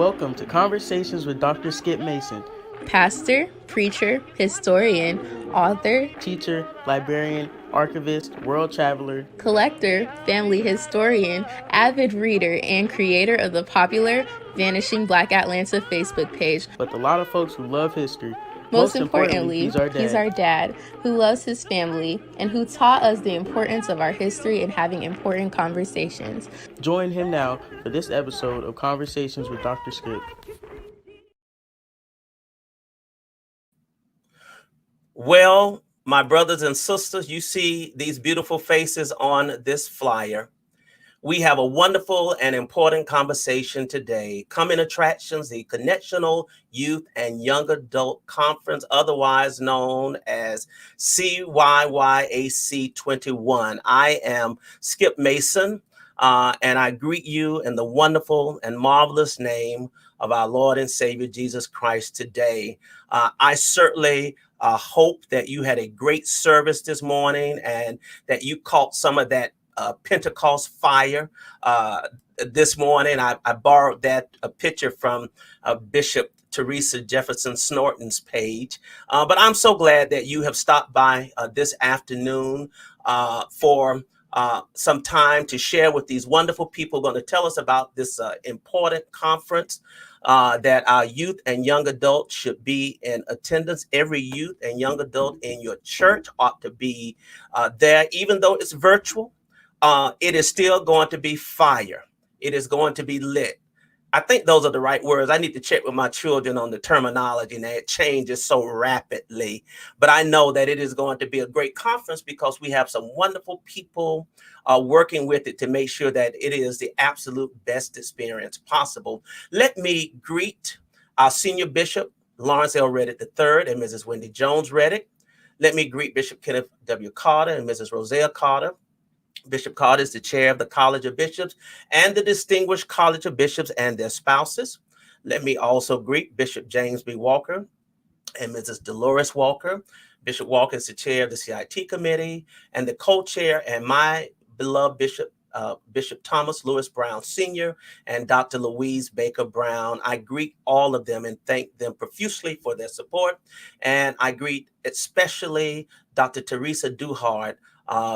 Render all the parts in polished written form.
Welcome to Conversations with Dr. Skip Mason, pastor, preacher, historian, author, teacher, librarian, archivist, world traveler, collector, family historian, avid reader, and creator of the popular Vanishing Black Atlanta Facebook page. With a lot of folks who love history. Most importantly, he's our dad who loves his family and who taught us the importance of our history and having important conversations. Join him now for this episode of Conversations with Dr. Skip. Well, my brothers and sisters, you see these beautiful faces on this flyer. We have a wonderful and important conversation today. Coming attractions, the Connectional Youth and Young Adult Conference, otherwise known as CYYAC 21. I am Skip Mason, and I greet you in the wonderful and marvelous name of our Lord and Savior, Jesus Christ, today. I certainly hope that you had a great service this morning and that you caught some of that Pentecost fire this morning. I borrowed that picture from Bishop Teresa Jefferson Snorton's page. But I'm so glad that you have stopped by this afternoon for some time to share with these wonderful people going to tell us about this important conference that our youth and young adults should be in attendance. Every youth and young adult in your church ought to be there, even though it's virtual. It is still going to be fire. It is going to be lit. I think those are the right words. I need to check with my children on the terminology, and it changes so rapidly. But I know that it is going to be a great conference because we have some wonderful people working with it to make sure that it is the absolute best experience possible. Let me greet our senior bishop, Lawrence L. Reddick III, and Mrs. Wendy Jones Reddick. Let me greet Bishop Kenneth W. Carter and Mrs. Roselle Carter. Bishop Carter is the chair of the College of Bishops and the Distinguished College of Bishops and their spouses. Let me also greet Bishop James B. Walker and Mrs. Dolores Walker. Bishop Walker is the chair of the CIT committee and the co-chair, and my beloved Bishop, Bishop Thomas Lewis Brown Sr. and Dr. Louise Baker Brown. I greet all of them and thank them profusely for their support. And I greet especially Dr. Teresa Duhart,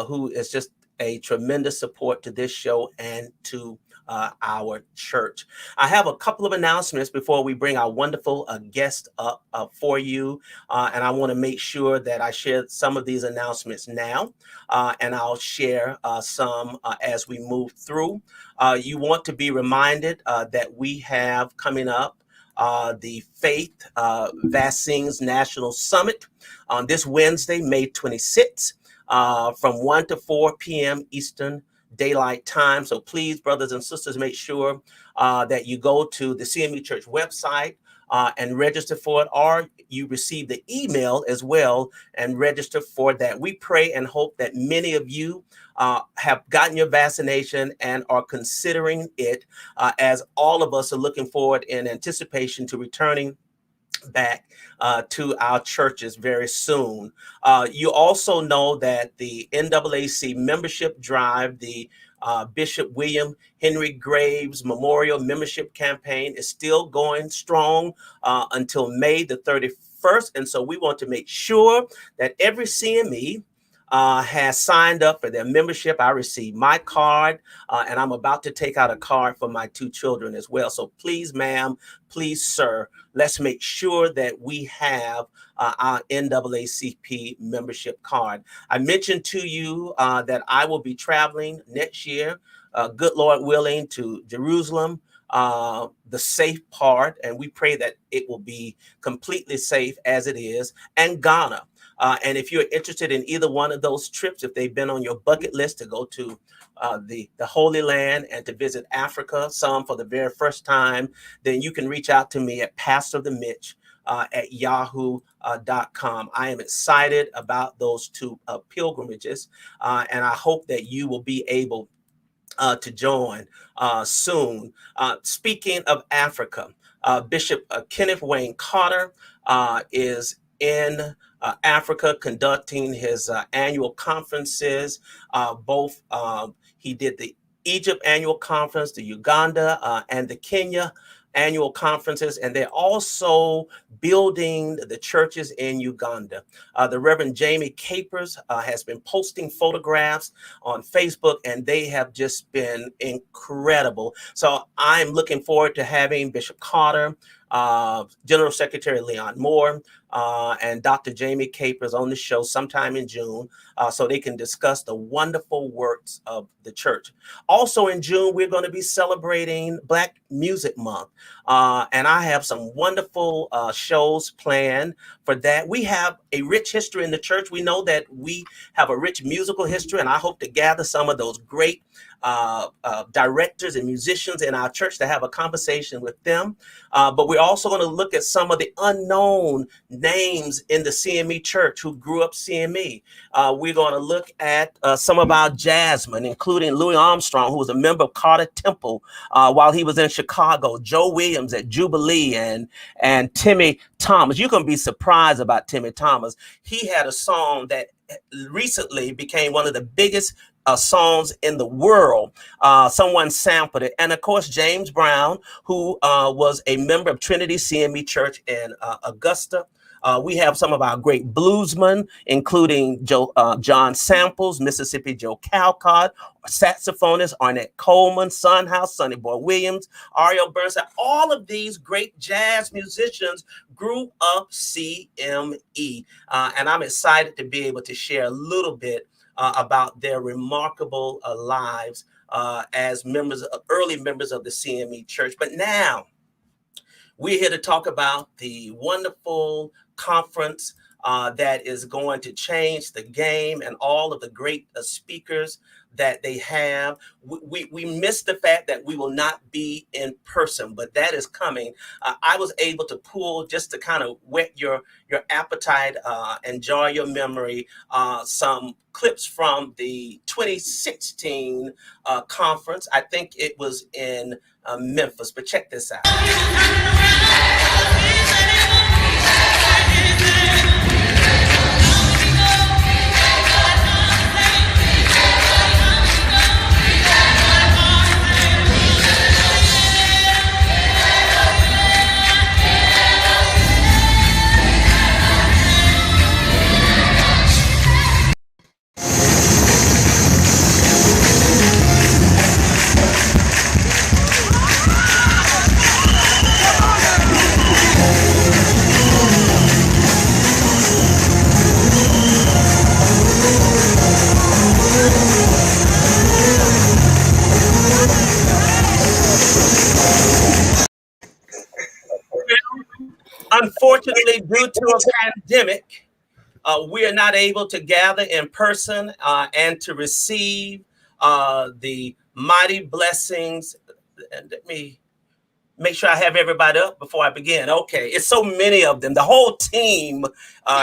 who is just a tremendous support to this show and to our church. I have a couple of announcements before we bring our wonderful guest up for you. And I want to make sure that I share some of these announcements now, and I'll share some as we move through. You want to be reminded that we have coming up the Faith Vaccines National Summit on this Wednesday, May 26th. From 1 to 4 p.m. Eastern Daylight Time. So please, brothers and sisters, make sure that you go to the CME Church website and register for it, or you receive the email as well and register for that. We pray and hope that many of you have gotten your vaccination and are considering it, as all of us are looking forward in anticipation to returning back to our churches very soon. You also know that the NAAC membership drive, the Bishop William Henry Graves Memorial Membership Campaign, is still going strong until May the 31st. And so we want to make sure that every CME has signed up for their membership. I received my card, and I'm about to take out a card for my two children as well. So please, ma'am, please, sir, let's make sure that we have our NAACP membership card. I mentioned to you that I will be traveling next year, good Lord willing, to Jerusalem, the safe part, and we pray that it will be completely safe as it is, and Ghana. And if you're interested in either one of those trips, if they've been on your bucket list to go to the Holy Land and to visit Africa, some for the very first time, then you can reach out to me at pastorthemitch at yahoo.com. I am excited about those two pilgrimages, and I hope that you will be able to join soon. Speaking of Africa, Bishop Kenneth Wayne Carter is in Africa conducting his annual conferences. He did the Egypt annual conference, the Uganda and the Kenya annual conferences, and they're also building the churches in Uganda. The Reverend Jamie Capers has been posting photographs on Facebook, and they have just been incredible. So I'm looking forward to having Bishop Carter, General Secretary Leon Moore, and Dr. Jamie Capers on the show sometime in June, so they can discuss the wonderful works of the church. Also in June, we're going to be celebrating Black Music Month, and I have some wonderful shows planned for that. We have a rich history in the church. We know that we have a rich musical history, and I hope to gather some of those great directors and musicians in our church to have a conversation with them. But we're also going to look at some of the unknown names in the CME church who grew up CME. We're going to look at some of our jazzmen, including Louis Armstrong, who was a member of Carter Temple while he was in Chicago, Joe Williams at Jubilee, and Timmy Thomas. You're going to be surprised about Timmy Thomas. He had a song that recently became one of the biggest songs in the world. Someone sampled it. And of course, James Brown, who was a member of Trinity CME Church in Augusta. We have some of our great bluesmen, including John Samples, Mississippi Joe Calcott, saxophonist Arnett Coleman, Son House, Sonny Boy Williams, Ariel Burnside. All of these great jazz musicians grew up CME. And I'm excited to be able to share a little bit about their remarkable lives as early members of the CME Church. But now we're here to talk about the wonderful conference that is going to change the game and all of the great speakers that they have. We missed the fact that we will not be in person, but that is coming. I was able to pull, just to kind of whet your appetite and jar your memory, some clips from the 2016 conference. I think it was in Memphis, but check this out. Unfortunately, due to a pandemic, we are not able to gather in person and to receive the mighty blessings. And let me make sure I have everybody up before I begin. Okay, it's so many of them. The whole team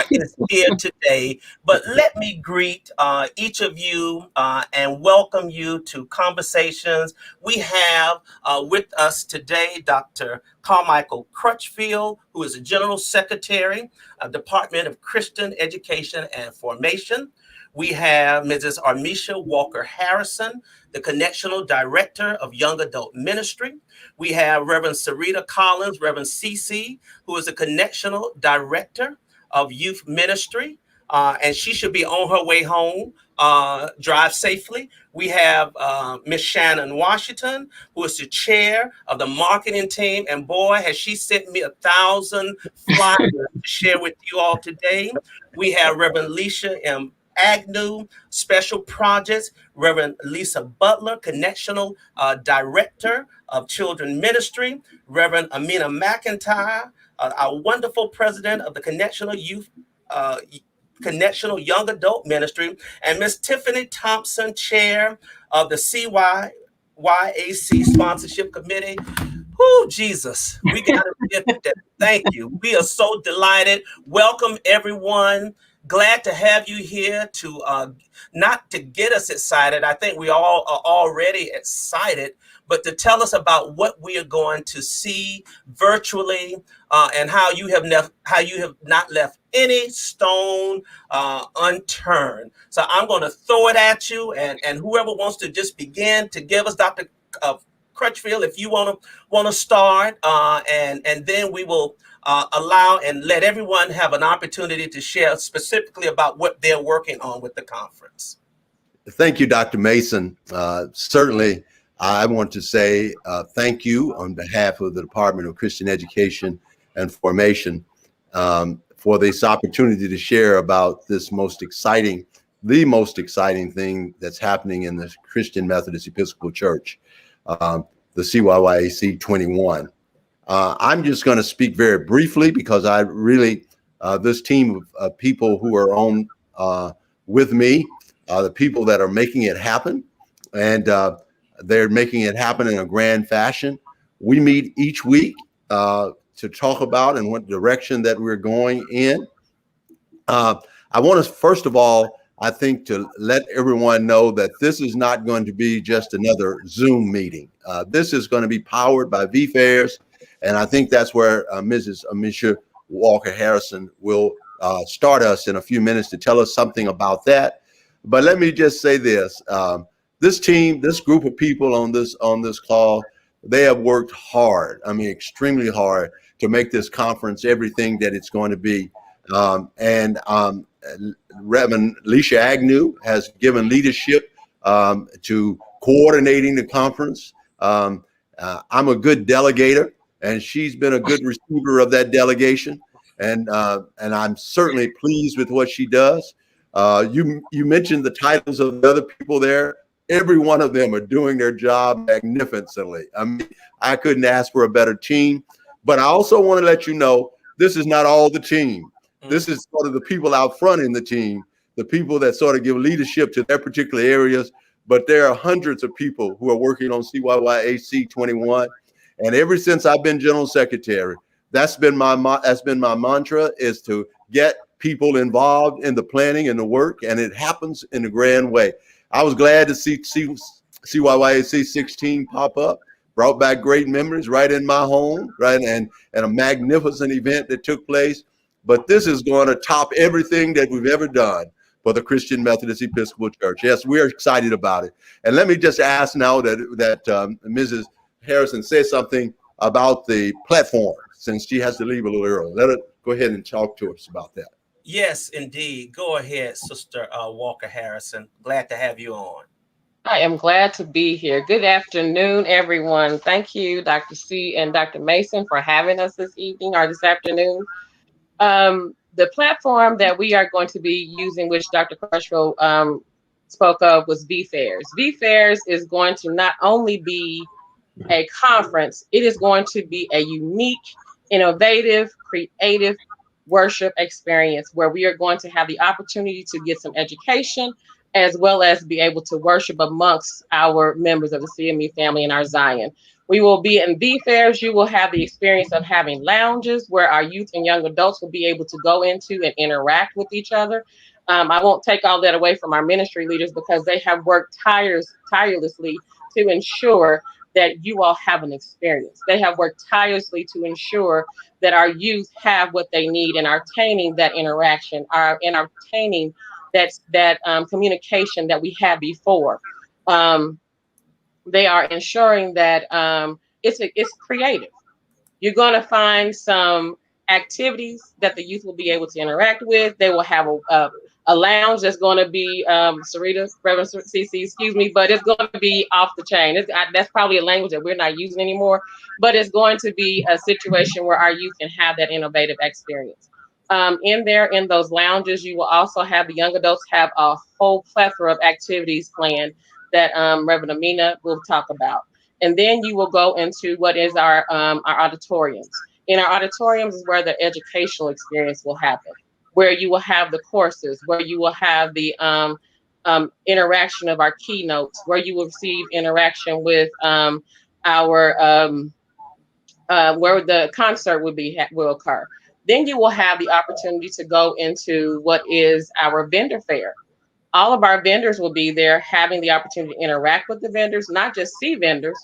is here today. But let me greet each of you and welcome you to Conversations. We have with us today Dr. Carmichael Crutchfield, who is the General Secretary of Department of Christian Education and Formation. We have Mrs. Armisha Walker Harrison, the Connectional Director of Young Adult Ministry. We have Reverend Cyreeta Collins, Reverend CC, who is the Connectional Director of Youth Ministry, and she should be on her way home. Drive safely. We have Miss Shannon Washington, who is the chair of the marketing team, and boy, has she sent me 1,000 flyers to share with you all today. We have Reverend Lesha M. Agnew, Special Projects, Reverend Lisa Butler, Connectional Director of Children Ministry, Reverend Amina McIntyre, our wonderful president of the Connectional Young Adult Ministry, and Miss Tiffany Thompson, chair of the CYYAC Sponsorship Committee. Oh, Jesus, we got to get that. Thank you. We are so delighted. Welcome, everyone. Glad to have you here to not to get us excited. I think we all are already excited, but to tell us about what we are going to see virtually and how you have not left any stone unturned. So I'm going to throw it at you, and whoever wants to just begin to give us, Dr. Crutchfield, if you want to start, and then we will allow and let everyone have an opportunity to share specifically about what they're working on with the conference. Thank you, Dr. Mason. Certainly, I want to say thank you on behalf of the Department of Christian Education and Formation for this opportunity to share about this the most exciting thing that's happening in the Christian Methodist Episcopal Church, the CYYAC 21. I'm just going to speak very briefly because I really, this team of people who are on with me, the people that are making it happen, and they're making it happen in a grand fashion. We meet each week to talk about and what direction that we're going in. I want to, first of all, I think to let everyone know that this is not going to be just another Zoom meeting. This is going to be powered by VFairs, and I think that's where Mrs. Armisha Walker Harrison will start us in a few minutes to tell us something about that. But let me just say this: this team, this group of people on this call, they have worked hard. I mean, extremely hard to make this conference everything that it's going to be. Reverend Lesha Agnew has given leadership to coordinating the conference. I'm a good delegator, and she's been a good receiver of that delegation. And I'm certainly pleased with what she does. You mentioned the titles of the other people there. Every one of them are doing their job magnificently. I mean, I couldn't ask for a better team. But I also want to let you know, this is not all the team. This is sort of the people out front in the team, the people that sort of give leadership to their particular areas. But there are hundreds of people who are working on CYYAC 21. And ever since I've been general secretary, that's been my mantra, is to get people involved in the planning and the work, and it happens in a grand way. I was glad to see CYYAC 16 pop up, brought back great memories right in my home, right, and a magnificent event that took place. But this is going to top everything that we've ever done for the Christian Methodist Episcopal Church. Yes, we're excited about it. And let me just ask now that Mrs. Harrison say something about the platform, since she has to leave a little early. Let her go ahead and talk to us about that. Yes, indeed. Go ahead, Sister Walker Harrison. Glad to have you on. I am glad to be here. Good afternoon, everyone. Thank you, Dr. C and Dr. Mason, for having us this evening or this afternoon. The platform that we are going to be using, which Dr. Crutchfield spoke of, was VFairs. VFairs is going to not only be a conference, it is going to be a unique, innovative, creative worship experience where we are going to have the opportunity to get some education as well as be able to worship amongst our members of the CME family and our Zion. We will be in VFairs. You will have the experience of having lounges where our youth and young adults will be able to go into and interact with each other. I won't take all that away from our ministry leaders because they have worked tirelessly to ensure that you all have an experience. They have worked tirelessly to ensure that our youth have what they need and are obtaining that interaction, and are obtaining that communication that we had before. They are ensuring that it's creative. You're going to find some activities that the youth will be able to interact with. They will have a lounge that's going to be Cyreeta, Reverend CC, excuse me, but it's going to be off the chain. That's probably a language that we're not using anymore, but it's going to be a situation where our youth can have that innovative experience. In those lounges, you will also have the young adults have a whole plethora of activities planned that Reverend Amina will talk about. And then you will go into what is our auditoriums. In our auditoriums is where the educational experience will happen, where you will have the courses, where you will have the interaction of our keynotes, where you will receive interaction with where the concert will occur. Then you will have the opportunity to go into what is our vendor fair. All of our vendors will be there, having the opportunity to interact with the vendors, not just see vendors,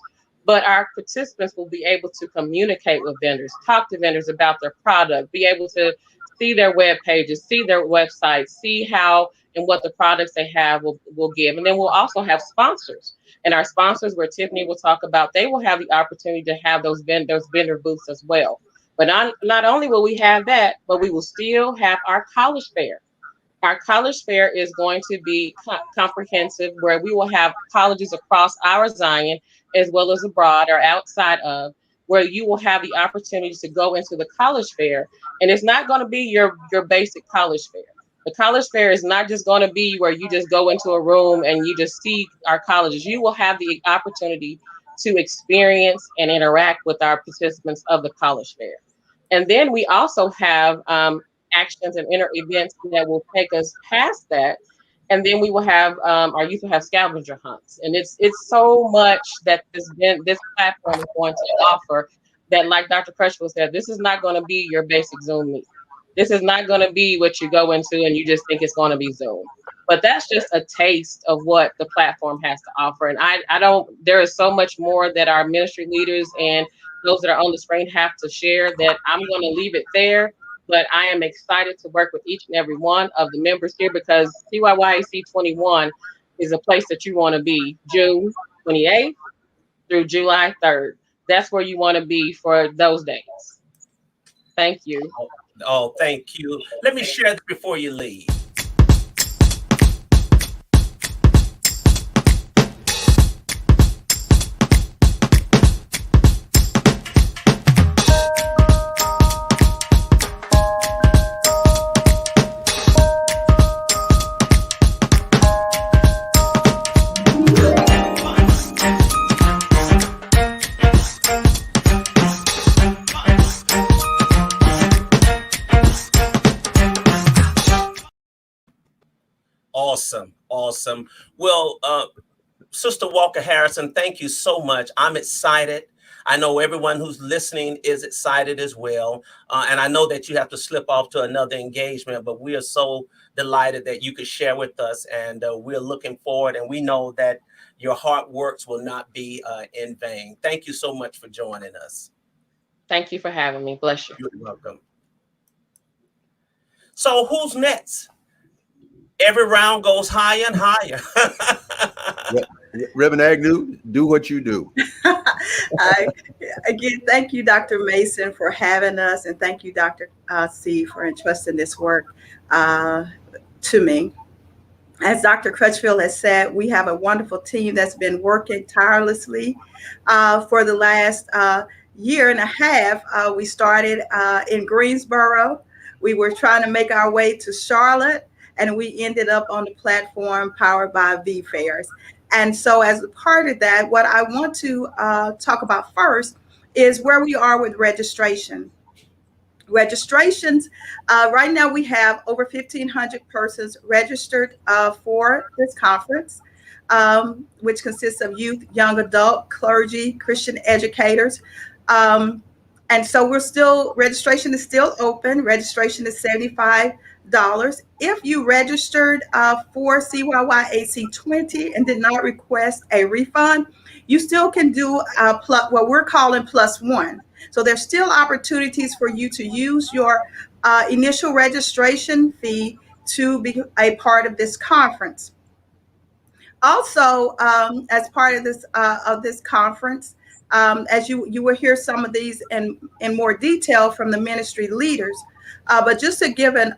but our participants will be able to communicate with vendors, talk to vendors about their product, be able to see their web pages, see their websites, see how and what the products they have will give. And then we'll also have sponsors. And our sponsors, where Tiffany will talk about, they will have the opportunity to have those vendor booths as well. But not only will we have that, but we will still have our college fair. Our college fair is going to be comprehensive, where we will have colleges across our Zion, as well as abroad or outside of, where you will have the opportunity to go into the college fair. And it's not going to be your basic college fair. The college fair is not just going to be where you just go into a room and you just see our colleges. You will have the opportunity to experience and interact with our participants of the college fair. And then we also have actions and inner events that will take us past that. And then we will have our youth will have scavenger hunts. And it's so much that this platform is going to offer, that, like Dr. Crutchfield said, this is not going to be your basic Zoom meeting. This is not going to be what you go into and you just think it's going to be Zoom. But that's just a taste of what the platform has to offer. And there is so much more that our ministry leaders and those that are on the screen have to share, that I'm going to leave it there. But I am excited to work with each and every one of the members here, because CYYAC 21 is a place that you want to be June 28th through July 3rd. That's where you want to be for those days. Thank you. Oh, thank you. Let me share this before you leave. Awesome. Well, Sister Walker Harrison, thank you so much. I'm excited. I know everyone who's listening is excited as well. And I know that you have to slip off to another engagement, but we are so delighted that you could share with us. And we're looking forward, and we know that your hard works will not be in vain. Thank you so much for joining us. Thank you for having me. Bless you. You're welcome. So who's next? Every round goes higher and higher. Reverend Agnew, do what you do. Again, thank you, Dr. Mason, for having us, and thank you, Dr. C, for entrusting this work to me. As Dr. Crutchfield has said, we have a wonderful team that's been working tirelessly for the last year and a half. We started in Greensboro. We were trying to make our way to Charlotte, and we ended up on the platform powered by V-Fairs. And so as a part of that, what I want to talk about first is where we are with registration. Registrations, right now we have over 1,500 persons registered for this conference, which consists of youth, young adult, clergy, Christian educators. And so registration is still open. Registration is $75. If you registered for CYYAC 20 and did not request a refund, you still can do what we're calling +1. So there's still opportunities for you to use your initial registration fee to be a part of this conference. Also, as part of this conference, as you will hear some of these in more detail from the ministry leaders, but just to give an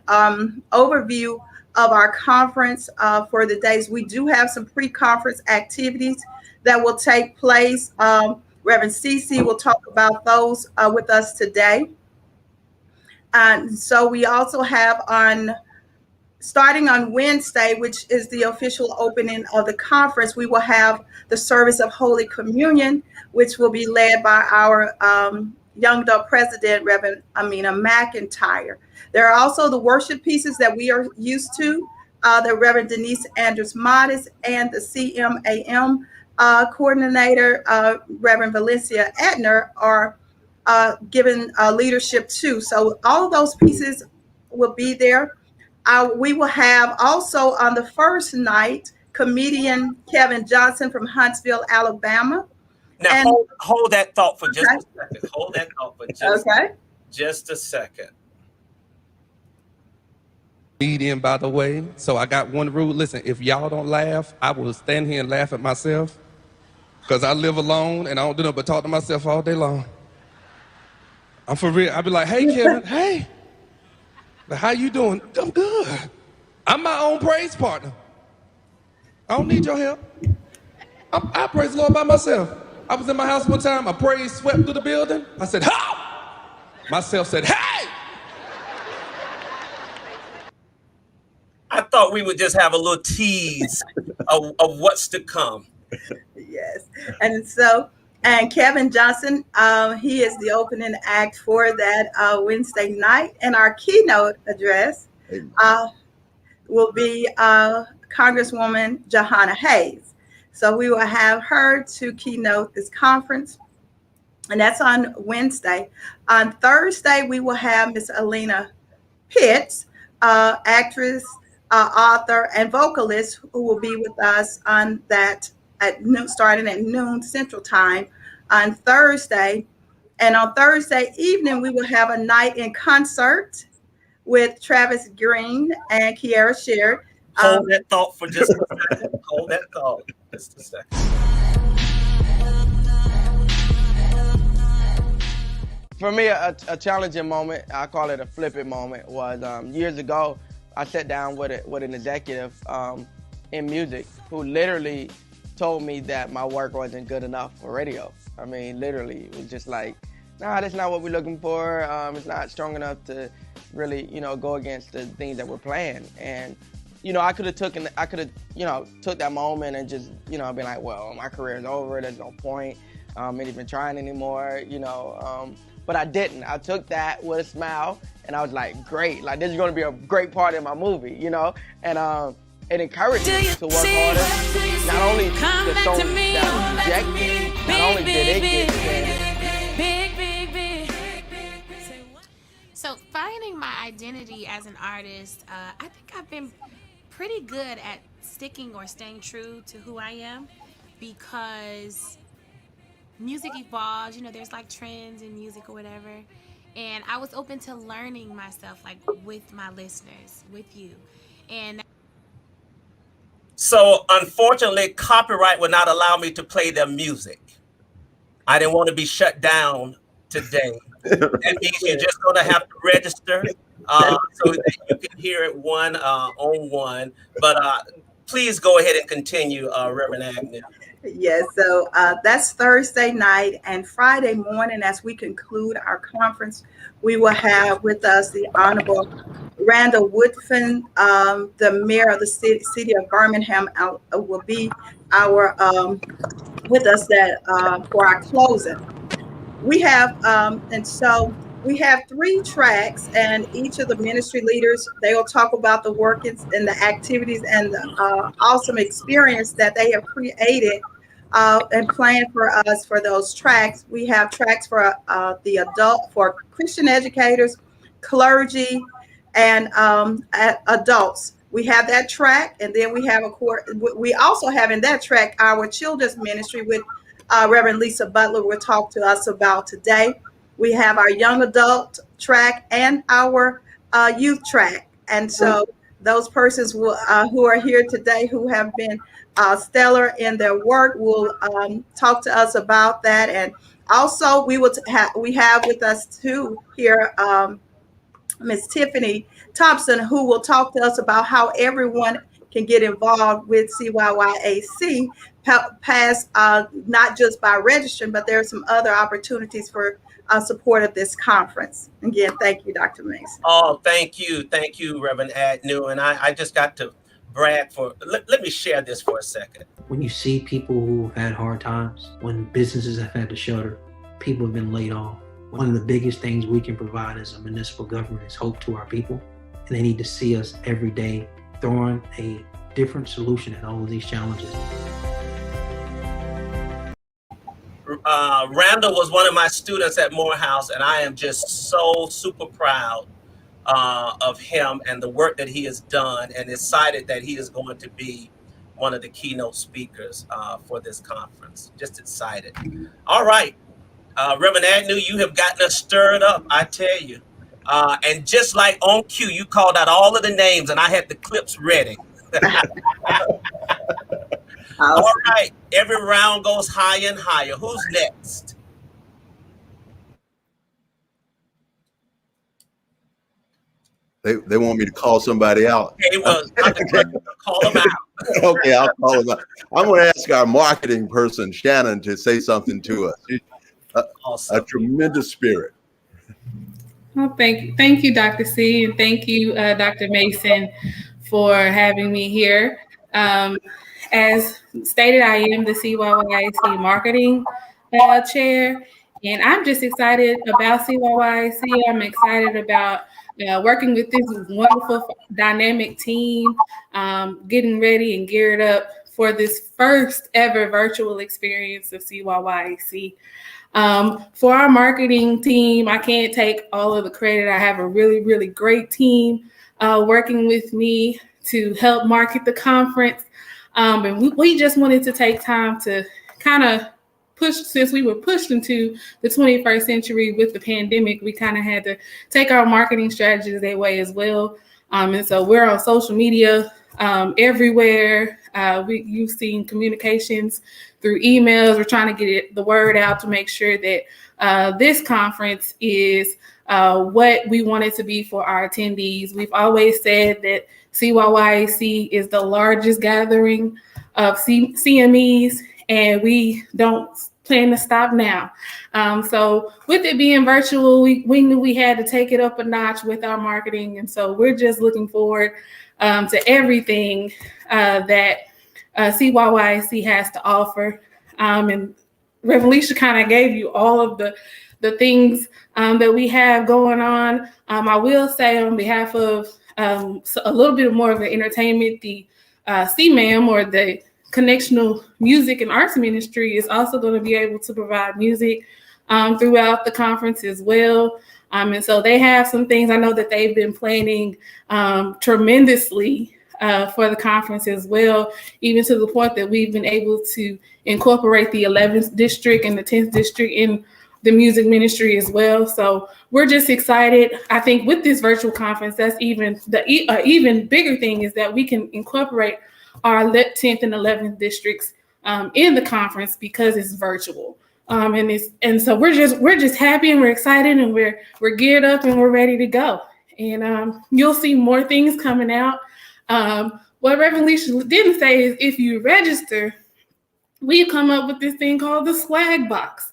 overview of our conference for the days, we do have some pre-conference activities that will take place. Reverend Cece will talk about those with us today. And so we also have starting on Wednesday, which is the official opening of the conference, we will have the service of Holy Communion, which will be led by our young adult president, Reverend Amina McIntyre. There are also the worship pieces that we are used to. The Reverend Denise Andrews-Modis and the CMAM coordinator, Reverend Valencia Edner, are given leadership too. So all of those pieces will be there. We will have also on the first night, comedian Kevin Johnson from Huntsville, Alabama. Now, hold that thought for just a second. Hold that thought for just a second. Comedian, by the way, so I got one rule. Listen, if y'all don't laugh, I will stand here and laugh at myself, because I live alone and I don't do nothing but talk to myself all day long. I'm for real. I'll be like, hey, Kevin, hey. Like, how you doing? I'm good. I'm my own praise partner. I don't need your help. I praise the Lord by myself. I was in my house one time, a praise swept through the building. I said, how? Myself said, hey! I thought we would just have a little tease of what's to come. Yes. And Kevin Johnson, he is the opening act for that Wednesday night. And our keynote address will be Congresswoman Jahana Hayes. So we will have her to keynote this conference. And that's on Wednesday. On Thursday, we will have Miss Alina Pitts, actress, author, and vocalist, who will be with us on that at noon, starting at noon Central Time on Thursday. And on Thursday evening, we will have a night in concert with Travis Green and Kiara Sheard. Hold that thought for just a second. Hold that thought just a second. For me, a challenging moment, I call it a flip it moment, was years ago, I sat down with an executive in music who literally told me that my work wasn't good enough for radio. I mean, literally, it was just like, nah, that's not what we're looking for. It's not strong enough to really, go against the things that we're playing. And, I could have took that moment and just, been like, well, my career is over. There's no point. Ain't even trying anymore, But I didn't. I took that with a smile, and I was like, great. Like, this is going to be a great part of my movie, And it encouraged me to work harder. Not only the songs that reject me, not only did it get So finding my identity as an artist, I think I've been pretty good at sticking or staying true to who I am, because music evolves, there's like trends in music or whatever. And I was open to learning myself, like with my listeners, with you. And So unfortunately, copyright would not allow me to play their music. I didn't want to be shut down today. That means you're just going to have to register so that you can hear it one on one. But please go ahead and continue, Reverend Agnew. Yes, so that's Thursday night, and Friday morning, as we conclude our conference, we will have with us the Honorable Randall Woodfin, the mayor of the city of Birmingham, will be our with us for our closing. We have we have 3 tracks, and each of the ministry leaders, they will talk about the workings and the activities and the awesome experience that they have created and planned for us for those tracks. We have tracks for for Christian educators, clergy, and adults. We have that track, and then we have we also have in that track our children's ministry with Reverend Lisa Butler will talk to us about today. We have our young adult track and our youth track. And so those persons who are here today who have been stellar in their work will talk to us about that. And also we have with us too here Ms. Tiffany Thompson, who will talk to us about how everyone can get involved with CYYAC, past not just by registering, but there are some other opportunities for support of this conference. Again, thank you, Dr. Mason. Oh, thank you, Reverend Agnew. And I just got to brag for. Let me share this for a second. When you see people who've had hard times, when businesses have had to shutter, people have been laid off. One of the biggest things we can provide as a municipal government is hope to our people. And they need to see us every day throwing a different solution at all of these challenges. Randall was one of my students at Morehouse, and I am just so super proud of him and the work that he has done, and excited that he is going to be one of the keynote speakers for this conference. Just excited. All right. Reverend Agnew, you have gotten us stirred up, I tell you. And just like on cue, you called out all of the names, and I had the clips ready. All right, every round goes higher and higher. Who's next? They want me to call somebody out. Okay, well, call them out. Okay, I'll call them out. I'm going to ask our marketing person, Shannon, to say something to us. She's a tremendous spirit. Well, thank you, Dr. C, and thank you, Dr. Mason, for having me here. As stated, I am the CYYAC marketing chair, and I'm just excited about CYYAC. I'm excited about working with this wonderful, dynamic team, getting ready and geared up for this first ever virtual experience of CYYAC. For our marketing team, I can't take all of the credit. I have a really, really great team working with me to help market the conference. And we just wanted to take time to kind of push, since we were pushed into the 21st century with the pandemic, we kind of had to take our marketing strategies that way as well. And so we're on social media everywhere. You've seen communications through emails. We're trying to get the word out to make sure that this conference is what we want it to be for our attendees. We've always said that CYYAC is the largest gathering of CMEs, and we don't plan to stop now. So with it being virtual, we knew we had to take it up a notch with our marketing. And so we're just looking forward to everything that CYYAC has to offer. And Reverend Lesha kind of gave you all of the things that we have going on. I will say on behalf of a little bit more of the entertainment, the CMAM, or the Connectional Music and Arts Ministry, is also going to be able to provide music throughout the conference as well. And so they have some things. I know that they've been planning tremendously for the conference as well, even to the point that we've been able to incorporate the 11th district and the 10th district in the music ministry as well. So we're just excited. I think with this virtual conference, that's even even bigger thing is that we can incorporate our 10th and 11th districts in the conference because it's virtual. And so we're just happy and we're excited and we're geared up and we're ready to go. And you'll see more things coming out. What Reverend Lesha didn't say is if you register, we've come up with this thing called the swag box.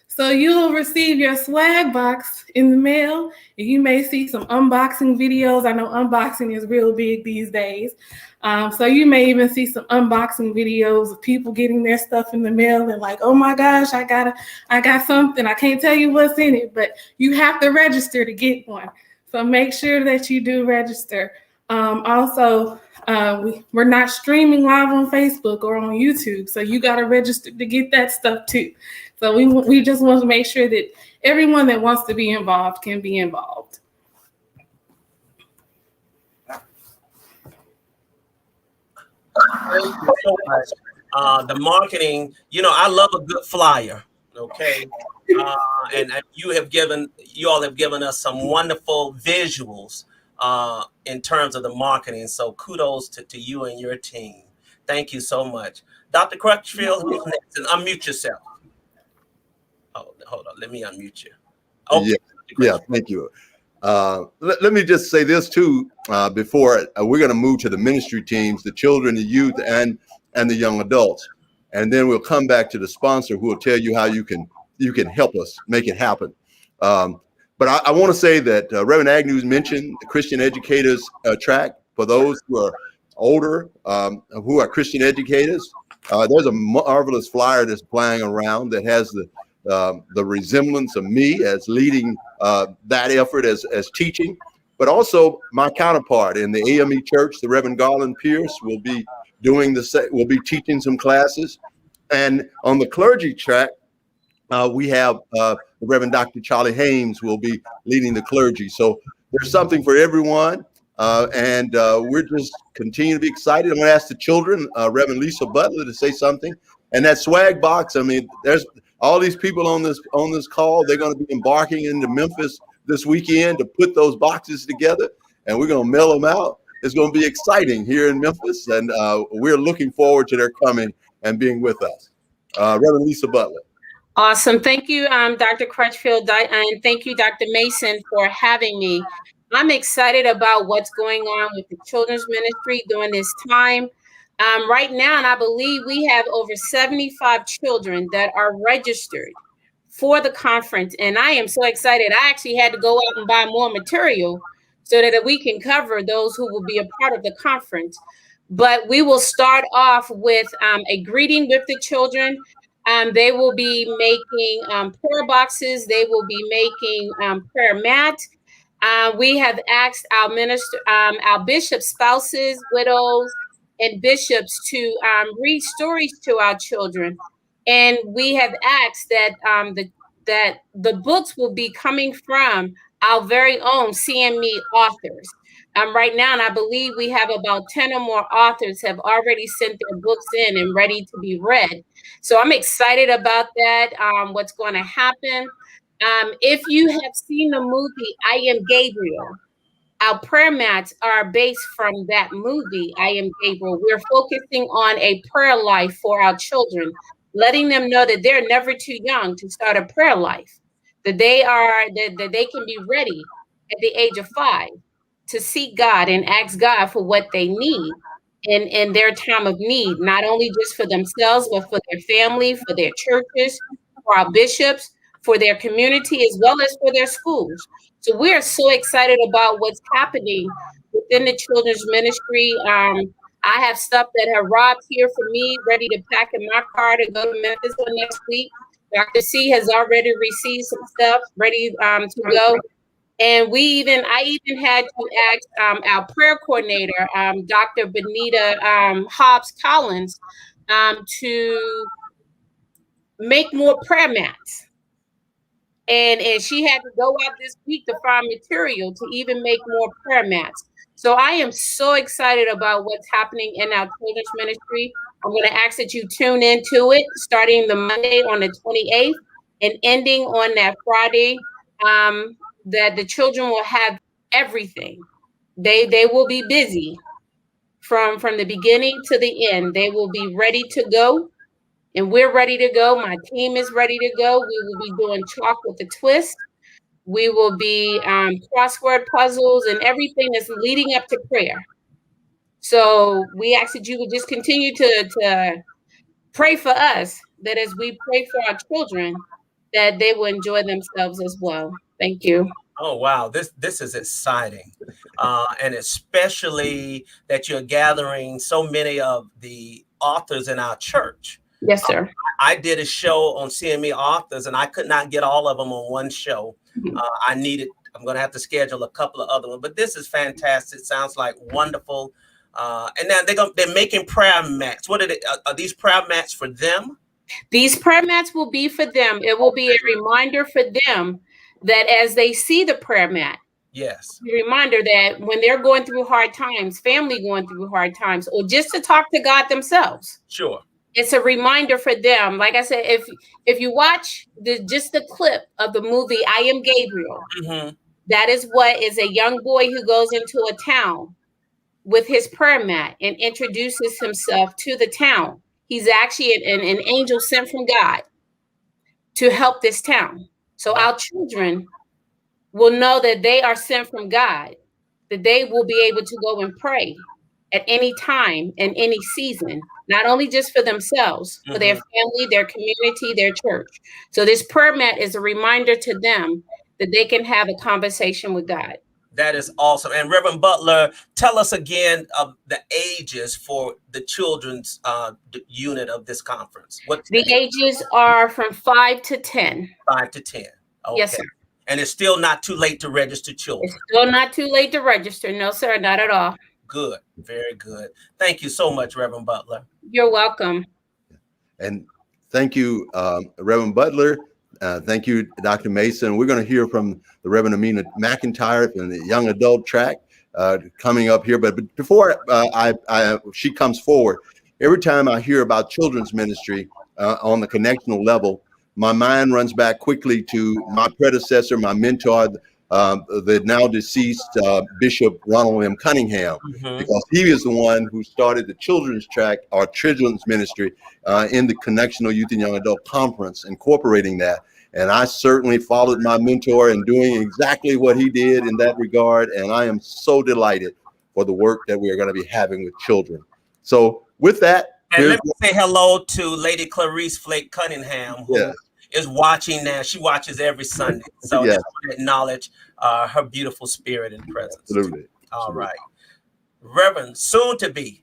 So you'll receive your swag box in the mail, and you may see some unboxing videos. I know unboxing is real big these days. So you may even see some unboxing videos of people getting their stuff in the mail and like, oh my gosh, I got something. I can't tell you what's in it, but you have to register to get one. So make sure that you do register. Also, we're not streaming live on Facebook or on YouTube, so you got to register to get that stuff too. So we just want to make sure that everyone that wants to be involved can be involved. Thank you so much. The marketing, I love a good flyer. Okay, and you all have given us some wonderful visuals in terms of the marketing. So kudos to you and your team. Thank you so much. Dr. Crutchfield, who's next? And unmute yourself. Oh, hold on. Let me unmute you. Okay. Yeah, thank you. Let me just say this too, before we're going to move to the ministry teams, the children, the youth, and the young adults. And then we'll come back to the sponsor who will tell you how you can help us make it happen. But I want to say that Reverend Agnew mentioned the Christian Educators track for those who are older, who are Christian educators. There's a marvelous flyer that's flying around that has the resemblance of me as leading that effort as teaching, but also my counterpart in the AME Church, the Reverend Garland Pierce, will be teaching some classes. And on the clergy track, we have the Reverend Dr. Charlie Haynes will be leading the clergy. So there's something for everyone. And we're just continue to be excited. I'm going to ask the children, Reverend Lisa Butler, to say something. And that swag box, I mean, there's all these people on this call. They're going to be embarking into Memphis this weekend to put those boxes together, and we're going to mail them out. It's going to be exciting here in Memphis, and we're looking forward to their coming and being with us. Reverend Lisa Butler. Awesome. Thank you, Dr. Crutchfield, and thank you, Dr. Mason, for having me. I'm excited about what's going on with the children's ministry during this time. Right now, and I believe we have over 75 children that are registered for the conference, and I am so excited. I actually had to go out and buy more material so that we can cover those who will be a part of the conference. But we will start off with a greeting with the children. They will be making prayer boxes. They will be making prayer mats. We have asked our bishop spouses, widows, and bishops to read stories to our children. And we have asked that the books will be coming from our very own CME authors. Right now, and I believe we have about 10 or more authors have already sent their books in and ready to be read. So I'm excited about that, what's going to happen. If you have seen the movie, I Am Gabriel, our prayer mats are based from that movie, I Am Gabriel. We're focusing on a prayer life for our children, letting them know that they're never too young to start a prayer life, that they can be ready at the age of 5 to seek God and ask God for what they need in their time of need, not only just for themselves, but for their family, for their churches, for our bishops, for their community, as well as for their schools. So we're so excited about what's happening within the children's ministry. I have stuff that have arrived here for me, ready to pack in my car to go to Memphis for next week. Dr. C has already received some stuff ready to go. And I even had to ask our prayer coordinator, Dr. Benita Hobbs Collins, to make more prayer mats. And she had to go out this week to find material to even make more prayer mats. So I am so excited about what's happening in our children's ministry. I'm going to ask that you tune into it starting the Monday on the 28th and ending on that Friday. That the children will have everything. They will be busy from the beginning to the end. They will be ready to go, and we're ready to go. My team is ready to go. We will be doing chalk with a twist. We will be crossword puzzles and everything that's leading up to prayer. So we ask that you would just continue to pray for us, that as we pray for our children, that they will enjoy themselves as well. Thank you. Oh, wow. This is exciting. And especially that you're gathering so many of the authors in our church. Yes, sir. I did a show on CME authors, and I could not get all of them on one show. I'm going to have to schedule a couple of other ones, but this is fantastic. Sounds like wonderful. And now they're making prayer mats. What are these prayer mats for them? These prayer mats will be for them. It will be a reminder for them that as they see the prayer mat, yes, a reminder that when they're going through hard times, family going through hard times, or just to talk to God themselves. Sure. It's a reminder for them. Like I said, if you watch just the clip of the movie, I Am Gabriel, that is what is a young boy who goes into a town with his prayer mat and introduces himself to the town. He's actually an angel sent from God to help this town. So our children will know that they are sent from God, that they will be able to go and pray at any time and any season, not only just for themselves, for their family, their community, their church. So this prayer mat is a reminder to them that they can have a conversation with God. That is awesome. And Reverend Butler, tell us again of the ages for the children's unit of this conference. The ages are from 5 to 10. 5 to 10. Okay. Yes, sir. And it's still not too late to register children. It's still not too late to register. No, sir, not at all. Good. Very good. Thank you so much, Reverend Butler. You're welcome. And thank you, Reverend Butler. Thank you, Dr. Mason. We're going to hear from the Reverend Amina McIntyre in the young adult track coming up here. But before she comes forward, every time I hear about children's ministry on the connectional level, my mind runs back quickly to my predecessor, my mentor, the now deceased Bishop Ronald M. Cunningham, because he is the one who started the children's track, our children's ministry, in the Connectional Youth and Young Adult Conference, incorporating that. And I certainly followed my mentor in doing exactly what he did in that regard. And I am so delighted for the work that we are going to be having with children. So with that, and let me say hello to Lady Clarice Flake Cunningham, who is watching now. She watches every Sunday. So just want to acknowledge her beautiful spirit and presence. Absolutely. All right. Reverend, soon to be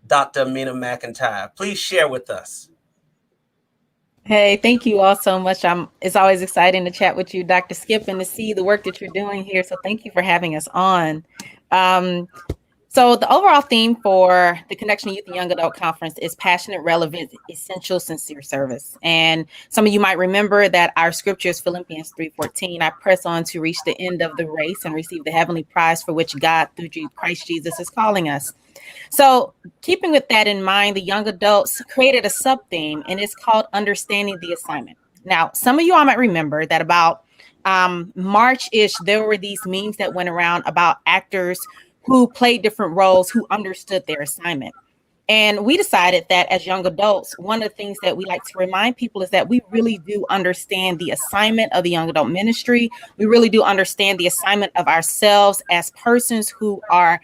Dr. Amina McIntyre, please share with us. Hey, thank you all so much. It's always exciting to chat with you, Dr. Skip, and to see the work that you're doing here. So thank you for having us on. So the overall theme for the Connectional Youth and Young Adult Conference is passionate, relevant, essential, sincere service. And some of you might remember that our scripture is Philippians 3:14. I press on to reach the end of the race and receive the heavenly prize for which God through Christ Jesus is calling us. So keeping with that in mind, the young adults created a sub-theme, and it's called Understanding the Assignment. Now, some of you all might remember that about March-ish, there were these memes that went around about actors who played different roles, who understood their assignment. And we decided that as young adults, one of the things that we like to remind people is that we really do understand the assignment of the young adult ministry. We really do understand the assignment of ourselves as persons who are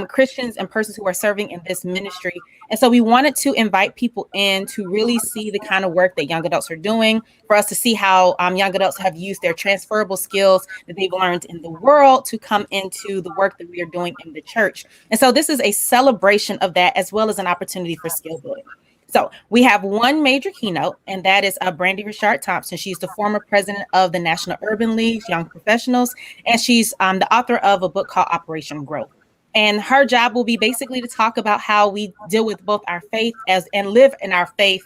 Christians and persons who are serving in this ministry. And so we wanted to invite people in to really see the kind of work that young adults are doing, for us to see how young adults have used their transferable skills that they've learned in the world to come into the work that we are doing in the church. And so this is a celebration of that, as well as an opportunity for skill building. So we have one major keynote, and that is Brandy Richard Thompson. She's the former president of the National Urban League's Young Professionals, and she's the author of a book called Operation Growth. And her job will be basically to talk about how we deal with both our faith and live in our faith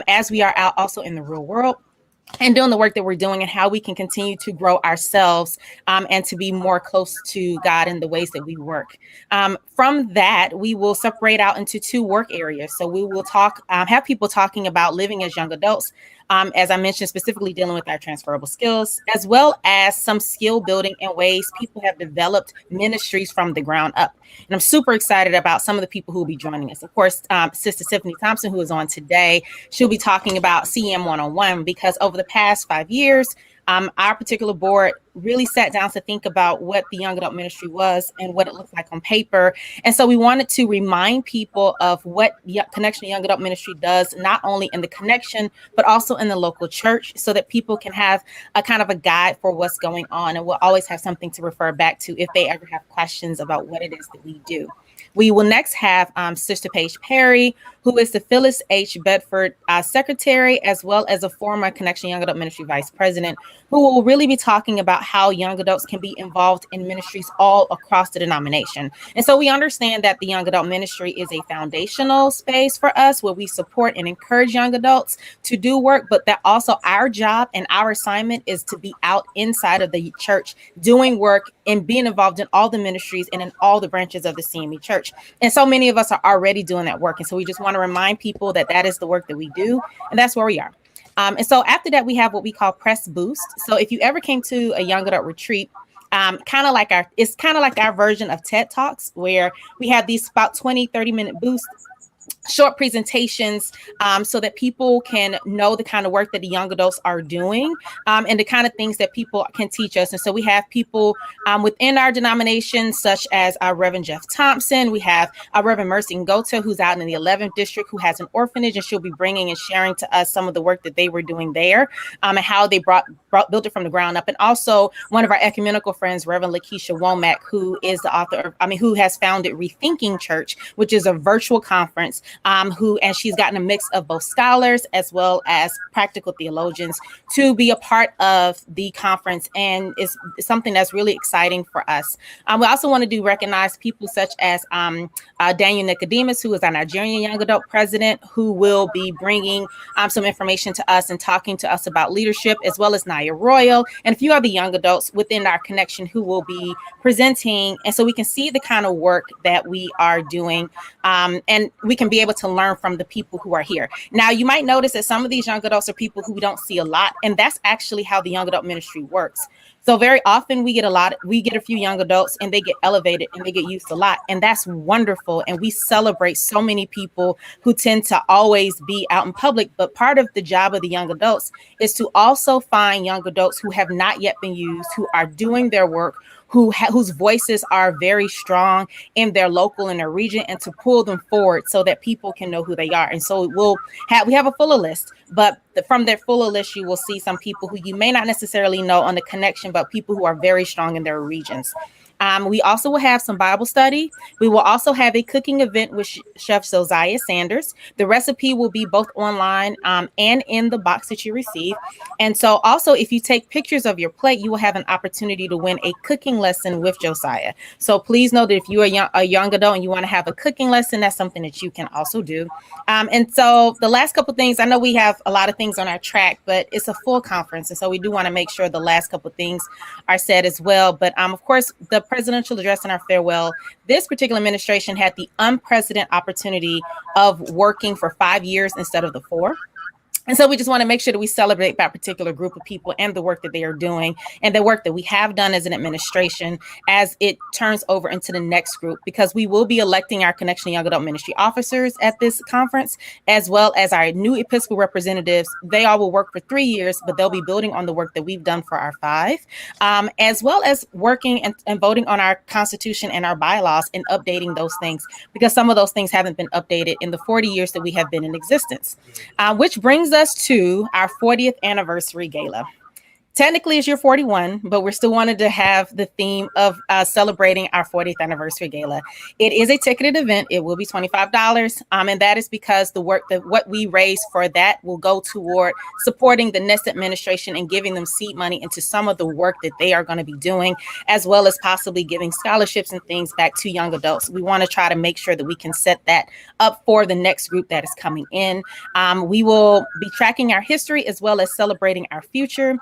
as we are out also in the real world and doing the work that we're doing, and how we can continue to grow ourselves and to be more close to God in the ways that we work. From that, we will separate out into two work areas. So we will have people talking about living as young adults, as I mentioned, specifically dealing with our transferable skills, as well as some skill building and ways people have developed ministries from the ground up. And I'm super excited about some of the people who will be joining us. Of course, Sister Tiffany Thompson, who is on today, she'll be talking about CM 101, because over the past 5 years, our particular board really sat down to think about what the young adult ministry was and what it looked like on paper. And so we wanted to remind people of what Connection Young Adult Ministry does, not only in the Connection, but also in the local church, so that people can have a kind of a guide for what's going on. And we'll always have something to refer back to if they ever have questions about what it is that we do. We will next have Sister Paige Perry, who is the Phyllis H. Bedford Secretary, as well as a former Connection Young Adult Ministry Vice President, who will really be talking about how young adults can be involved in ministries all across the denomination. And so we understand that the young adult ministry is a foundational space for us, where we support and encourage young adults to do work, but that also our job and our assignment is to be out inside of the church doing work and being involved in all the ministries and in all the branches of the CME church. And so many of us are already doing that work. And so we just want to remind people that that is the work that we do, and that's where we are. And so after that, we have what we call Press Boost. So if you ever came to a young adult retreat, it's kind of like our version of TED Talks, where we have these about 20-30-minute boosts, short presentations, so that people can know the kind of work that the young adults are doing, and the kind of things that people can teach us. And so we have people within our denomination, such as Reverend Jeff Thompson. We have Reverend Mercy Ngota, who's out in the 11th district, who has an orphanage, and she'll be bringing and sharing to us some of the work that they were doing there, and how they built it from the ground up. And also one of our ecumenical friends, Reverend Lakeisha Womack, who is the author of, who has founded Rethinking Church, which is a virtual conference, and she's gotten a mix of both scholars as well as practical theologians to be a part of the conference, and it's something that's really exciting for us. We also want to recognize people such as Daniel Nicodemus, who is our Nigerian young adult president, who will be bringing some information to us and talking to us about leadership, as well as Naya Royal and a few other young adults within our connection who will be presenting, and so we can see the kind of work that we are doing, and we can be able to learn from the people who are here. Now, you might notice that some of these young adults are people who we don't see a lot, and that's actually how the young adult ministry works. So very often we get a few young adults and they get elevated and they get used a lot. And that's wonderful. And we celebrate so many people who tend to always be out in public. But part of the job of the young adults is to also find young adults who have not yet been used, who are doing their work, whose voices are very strong in their local and their region, and to pull them forward so that people can know who they are. And so we have a fuller list, but from that fuller list, you will see some people who you may not necessarily know on the connection, but people who are very strong in their regions. We also will have some Bible study. We will also have a cooking event with Chef Josiah Sanders. The recipe will be both online and in the box that you receive. And so also, if you take pictures of your plate, you will have an opportunity to win a cooking lesson with Josiah. So please know that if you are a young adult and you want to have a cooking lesson, that's something that you can also do. And so the last couple of things, I know we have a lot of things on our track, but it's a full conference. And so we do want to make sure the last couple of things are said as well. But of course, the presidential address and our farewell, this particular administration had the unprecedented opportunity of working for 5 years instead of the 4. And so we just want to make sure that we celebrate that particular group of people and the work that they are doing and the work that we have done as an administration as it turns over into the next group, because we will be electing our Connectional Young Adult Ministry officers at this conference, as well as our new Episcopal representatives. They all will work for 3 years, but they'll be building on the work that we've done for our 5, as well as working and voting on our Constitution and our bylaws and updating those things, because some of those things haven't been updated in the 40 years that we have been in existence, which brings us to our 40th anniversary gala. Technically, it's year 41, but we're still wanted to have the theme of celebrating our 40th anniversary gala. It is a ticketed event. It will be $25, and that is because what we raise for that will go toward supporting the next administration and giving them seed money into some of the work that they are going to be doing, as well as possibly giving scholarships and things back to young adults. We want to try to make sure that we can set that up for the next group that is coming in. We will be tracking our history as well as celebrating our future.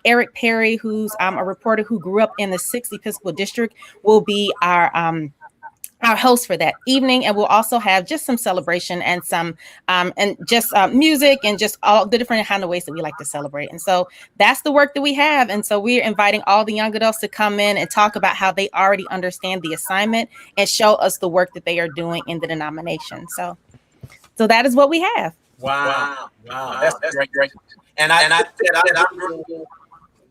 Eric Perry, who's a reporter who grew up in the 6th Episcopal District, will be our host for that evening, and we'll also have just some celebration and some music and just all the different kind of ways that we like to celebrate. And so that's the work that we have. And so we're inviting all the young adults to come in and talk about how they already understand the assignment and show us the work that they are doing in the denomination. So that is what we have. Wow. That's great. And I think I'm going to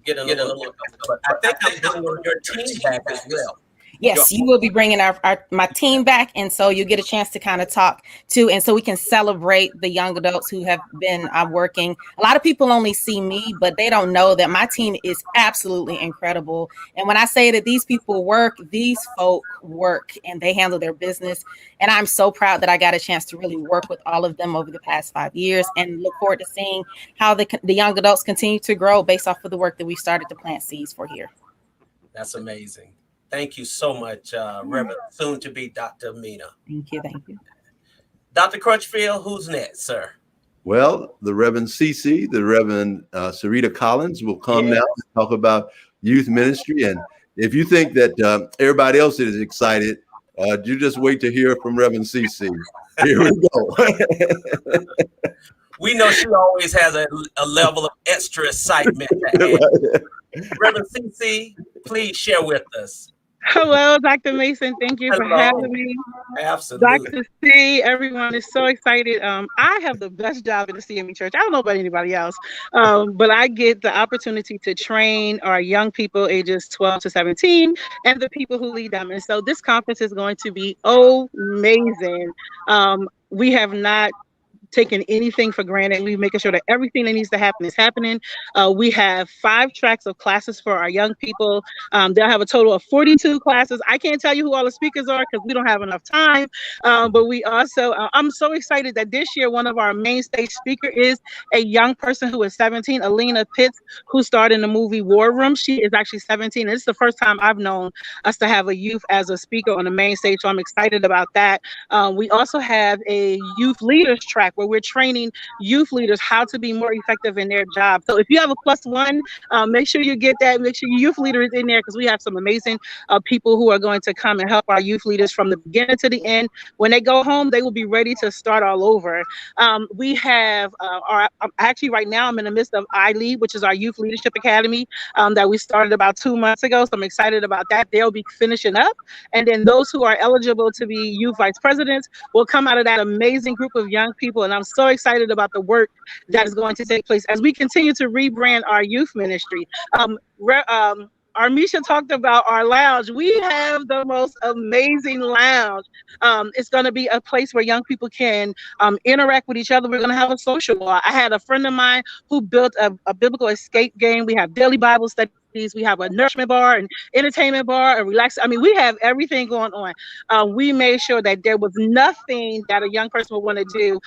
get a little, but I think I'm bringing your team back as well. Yes, you will be bringing my team back, and so you get a chance to kind of talk to, and so we can celebrate the young adults who have been working. A lot of people only see me, but they don't know that my team is absolutely incredible. And when I say that these people work, these folk work, and they handle their business. And I'm so proud that I got a chance to really work with all of them over the past 5 years, and look forward to seeing how the young adults continue to grow based off of the work that we started to plant seeds for here. That's amazing. Thank you so much, Reverend, soon to be Dr. Amina. Thank you. Dr. Crutchfield, who's next, sir? Well, the Reverend CC, the Reverend Cyreeta Collins will come now to talk about youth ministry. And if you think that everybody else is excited, you just wait to hear from Reverend CC. Here we go. We know she always has a level of extra excitement. Reverend CC, please share with us. Hello, Dr. Mason. Thank you for having me. Absolutely. Dr. C, everyone is so excited. I have the best job in the CME church. I don't know about anybody else, but I get the opportunity to train our young people ages 12 to 17 and the people who lead them. And so this conference is going to be amazing. We have not taking anything for granted. We're making sure that everything that needs to happen is happening. We have 5 tracks of classes for our young people. They'll have a total of 42 classes. I can't tell you who all the speakers are because we don't have enough time. But we also, I'm so excited that this year, one of our main stage speaker is a young person who is 17, Alina Pitts, who starred in the movie War Room. She is actually 17. And it's the first time I've known us to have a youth as a speaker on the main stage. So I'm excited about that. We also have a youth leaders track where where we're training youth leaders how to be more effective in their job. So if you have a +1, make sure you get that. Make sure your youth leader is in there, because we have some amazing people who are going to come and help our youth leaders from the beginning to the end. When they go home, they will be ready to start all over. We have actually right now I'm in the midst of iLead, which is our Youth Leadership Academy that we started about 2 months ago. So I'm excited about that. They'll be finishing up. And then those who are eligible to be youth vice presidents will come out of that amazing group of young people. And I'm so excited about the work that is going to take place as we continue to rebrand our youth ministry. Armisha talked about our lounge. We have the most amazing lounge. It's going to be a place where young people can interact with each other. We're going to have a social wall. I had a friend of mine who built a biblical escape game. We have daily Bible studies. We have a nourishment bar, an entertainment bar, a relax. I mean, we have everything going on. We made sure that there was nothing that a young person would want to do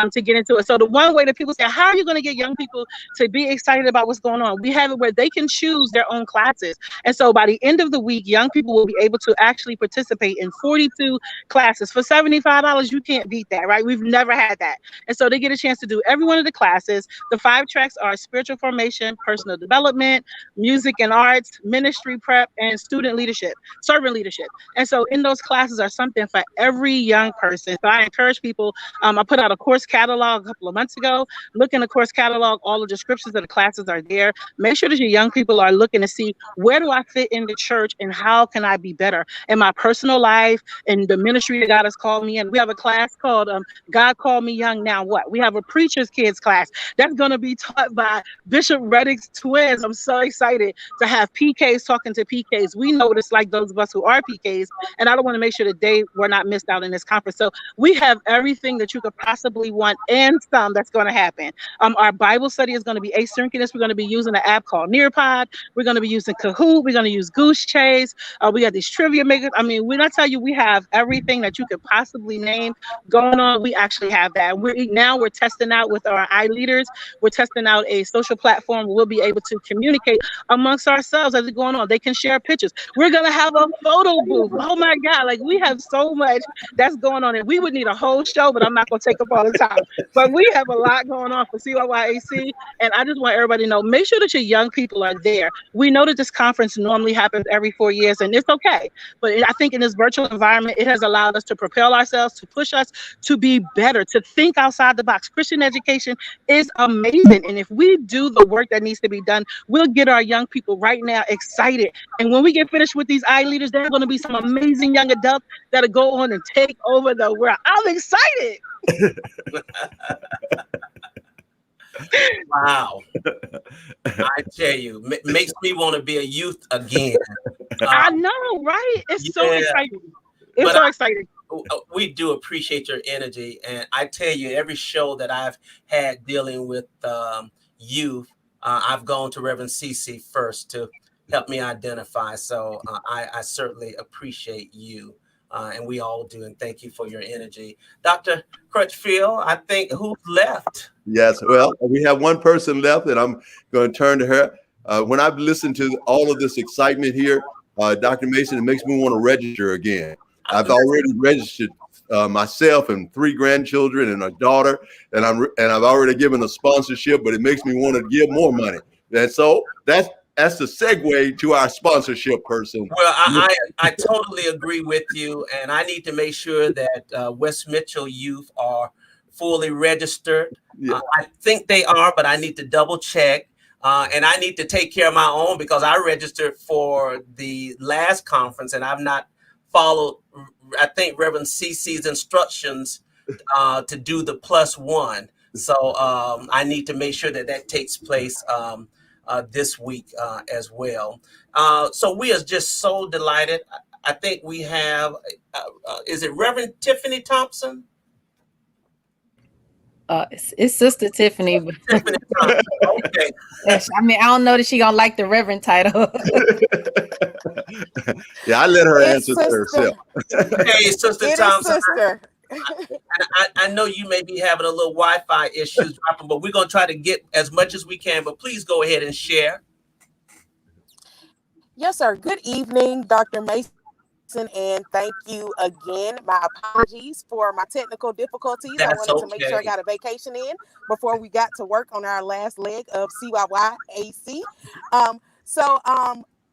to get into it. So the one way that people say, how are you going to get young people to be excited about what's going on? We have it where they can choose their own classes. And so by the end of the week, young people will be able to actually participate in 42 classes. For $75, you can't beat that, right? We've never had that. And so they get a chance to do every one of the classes. The 5 tracks are spiritual formation, personal development, music and arts, ministry prep, and student leadership, servant leadership. And so in those classes are something for every young person. So I encourage people, I put out a course catalog a couple of months ago. Look in the course catalog, all the descriptions of the classes are there. Make sure that your young people are looking to see, where do I fit in the church and how can I be better in my personal life and the ministry that God has called me in. We have a class called God Called Me Young, Now What? We have a preacher's kids class that's going to be taught by Bishop Reddick's twins. I'm so excited to have PKs talking to PKs. We know what it's like, those of us who are PKs, and I don't want to make sure that they were not missed out in this conference. So we have everything that you could possibly want and some that's going to happen. Our Bible study is going to be asynchronous. We're going to be using an app called Nearpod. We're going to be using Kahoot. We're going to use Goose Chase. We got these trivia makers. I mean, when I tell you we have everything that you could possibly name going on, we actually have that. We're testing out with our iLeaders. We're testing out a social platform where we'll be able to communicate amongst ourselves as it's going on. They can share pictures. We're going to have a photo booth. Oh my God. Like, we have so much that's going on, and we would need a whole show, but I'm not going to take up all the time. But we have a lot going on for CYYAC, and I just want everybody to know, make sure that your young people are there. We know that this conference normally happens every 4 years, and it's okay. But I think in this virtual environment, it has allowed us to propel ourselves, to push us to be better, to think outside the box. Christian education is amazing. And if we do the work that needs to be done, we'll get our young people right now excited. And when we get finished with these iLeaders, there are going to be some amazing young adults that'll go on and take over the world. I'm excited. Wow. I tell you, makes me want to be a youth again. I know, right? It's so exciting. It's so exciting. We do appreciate your energy. And I tell you, every show that I've had dealing with youth, I've gone to Reverend CC first to help me identify. So I certainly appreciate you. And we all do. And thank you for your energy. Dr. Crutchfield, I think, who's left? Yes, well, we have one person left, and I'm going to turn to her. When I've listened to all of this excitement here, Dr. Mason, it makes me want to register again. I've already registered myself and 3 grandchildren and a daughter, and I've already given a sponsorship, but it makes me want to give more money. And so that's the segue to our sponsorship person. Well, I totally agree with you, and I need to make sure that West Mitchell youth are fully registered. Yeah. I think they are, but I need to double check. And I need to take care of my own, because I registered for the last conference and I've not followed, I think, Reverend CC's instructions to do the +1. So I need to make sure that that takes place this week as well. So we are just so delighted. I think we have, is it Reverend Tiffany Thompson? It's Sister Tiffany. Tiffany Thompson. Okay. I mean, I don't know that she gonna like the Reverend title. Yeah, I let her answer to herself. Hey, Sister Thompson. I know you may be having a little Wi-Fi issues, but we're going to try to get as much as we can. But please go ahead and share. Yes, sir. Good evening, Dr. Mason and thank you again. My apologies for my technical difficulties. I That's wanted to make sure I okay. got a vacation in before we got to work on our last leg of CYYAC.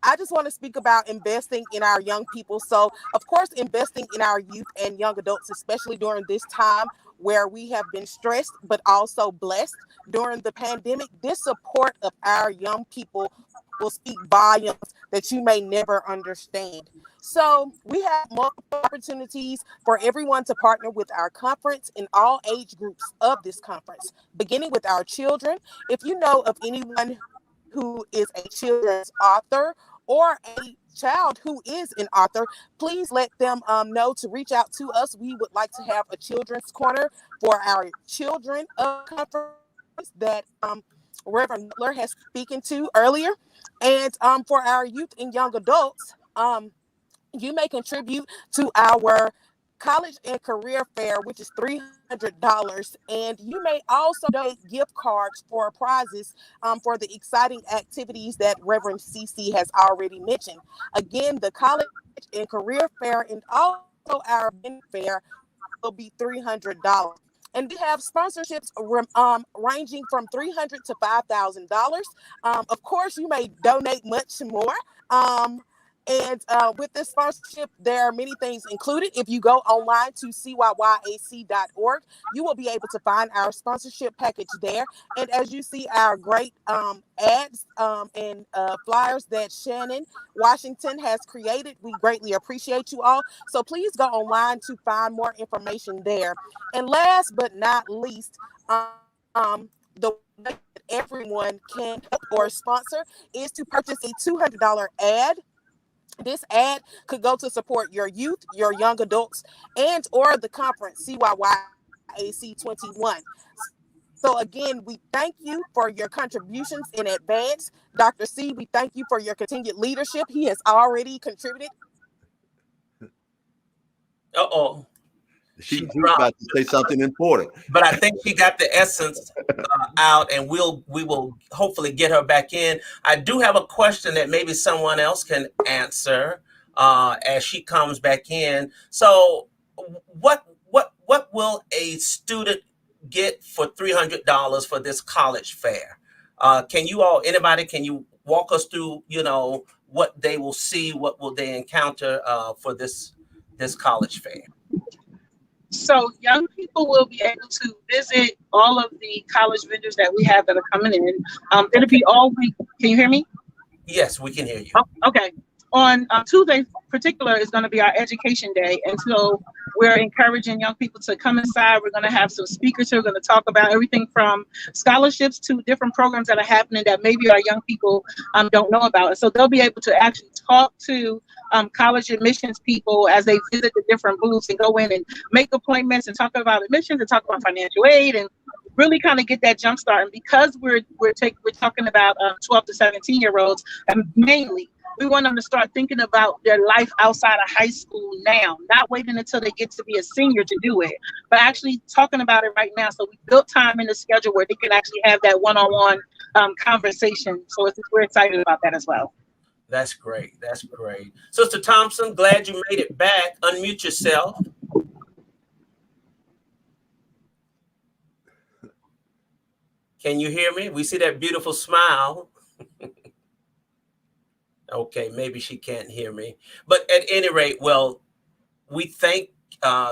I just want to speak about investing in our young people. So, of course, investing in our youth and young adults, especially during this time where we have been stressed, but also blessed during the pandemic. This support of our young people will speak volumes that you may never understand. So we have multiple opportunities for everyone to partner with our conference in all age groups of this conference, beginning with our children. If you know of anyone who is a children's author or a child who is an author, please let them know to reach out to us. We would like to have a children's corner for our children of conference that Reverend Butler has spoken to earlier. And for our youth and young adults, you may contribute to our college and career fair, which is $300, and you may also donate gift cards for prizes for the exciting activities that Reverend CC has already mentioned. Again, the college and career fair and also our event fair will be $300. And we have sponsorships ranging from $300 to $5,000. Of course, you may donate much more. And with this sponsorship, there are many things included. If you go online to CYYAC.org, you will be able to find our sponsorship package there. And as you see our great ads and flyers that Shannon Washington has created, we greatly appreciate you all. So please go online to find more information there. And last but not least, the way that everyone can help or sponsor is to purchase a $200 ad. This ad could go to support your youth, your young adults, and or the conference CYYAC 21. So again, we thank you for your contributions in advance. Dr. C, we thank you for your continued leadership. He has already contributed. Uh-oh. She's about to say something important. But I think she got the essence out, and we will hopefully get her back in. I do have a question that maybe someone else can answer as she comes back in. So what will a student get for $300 for this college fair? Can you walk us through, what they will see, what will they encounter for this college fair? So young people will be able to visit all of the college vendors that we have that are coming in. It'll be all week. Can you hear me? Yes, we can hear you. Oh, okay. On Tuesday, particular, is going to be our education day, and so we're encouraging young people to come inside. We're going to have some speakers who are going to talk about everything from scholarships to different programs that are happening that maybe our young people don't know about. And so they'll be able to actually talk to college admissions people as they visit the different booths and go in and make appointments and talk about admissions and talk about financial aid and really kind of get that jump start. And because we're talking about 12 to 17-year-olds, and mainly we want them to start thinking about their life outside of high school now, not waiting until they get to be a senior to do it, but actually talking about it right now. So we built time in the schedule where they can actually have that one-on-one conversation. So we're excited about that as well. That's great. That's great. Sister Thompson, glad you made it back. Unmute yourself. Can you hear me? We see that beautiful smile. Okay, maybe she can't hear me. But at any rate, well, we thank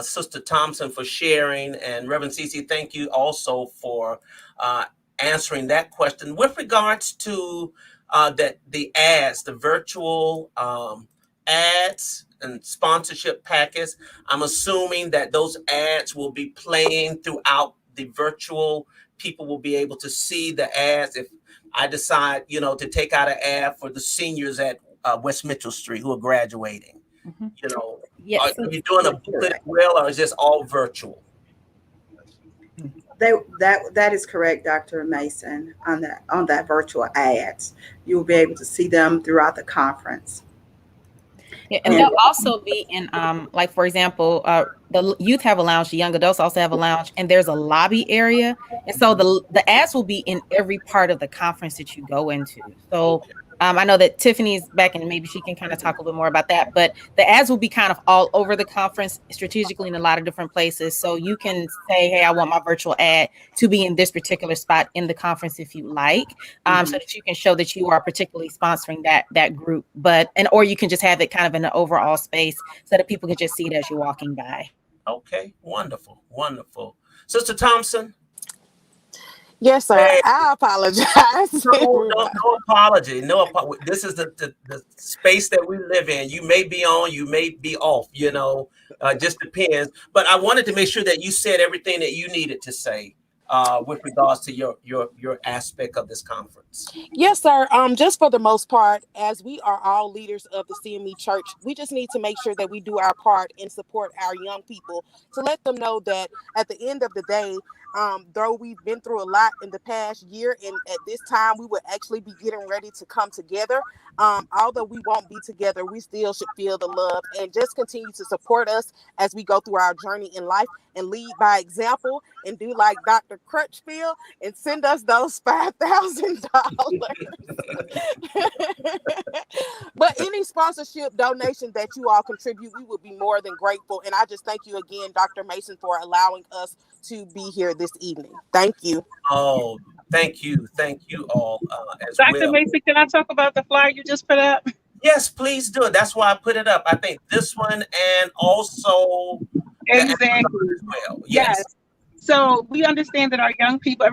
Sister Thompson for sharing, and Reverend CC, thank you also for answering that question. With regards to the ads, the virtual ads and sponsorship packets, I'm assuming that those ads will be playing throughout the virtual. People will be able to see the ads. If I decide, to take out an ad for the seniors at West Mitchell Street who are graduating, Yes. Are you doing a booklet as well, or is this all virtual? That is correct, Dr. Mason. On that virtual ads, you'll be able to see them throughout the conference. Yeah, and they'll also be in, like, for example, the youth have a lounge, the young adults also have a lounge, and there's a lobby area. And so the ads will be in every part of the conference that you go into. So I know that Tiffany's back and maybe she can kind of talk a little bit more about that, but the ads will be kind of all over the conference strategically in a lot of different places. So you can say, hey, I want my virtual ad to be in this particular spot in the conference if you like, so that you can show that you are particularly sponsoring that group, or you can just have it kind of in an overall space so that people can just see it as you're walking by. Okay, wonderful, wonderful. Sister Thompson? Yes, sir. Hey. I apologize. No apology. This is the space that we live in. You may be on, you may be off, just depends. But I wanted to make sure that you said everything that you needed to say with regards to your aspect of this conference. Yes, sir. Just for the most part, as we are all leaders of the CME Church, we just need to make sure that we do our part and support our young people to let them know that at the end of the day, though we've been through a lot in the past year, and at this time we would actually be getting ready to come together. Although we won't be together, we still should feel the love and just continue to support us as we go through our journey in life and lead by example and do like Dr. Crutchfield and send us those $5,000. But any sponsorship donation that you all contribute, we would be more than grateful. And I just thank you again, Dr. Mason, for allowing us to be here this evening. Thank you. Oh, thank you all as Dr. well. Mason, can I talk about the flyer you just put up? Yes, please do it. That's why I put it up. I think this one and also exactly as well. Yes. So we understand that our young people,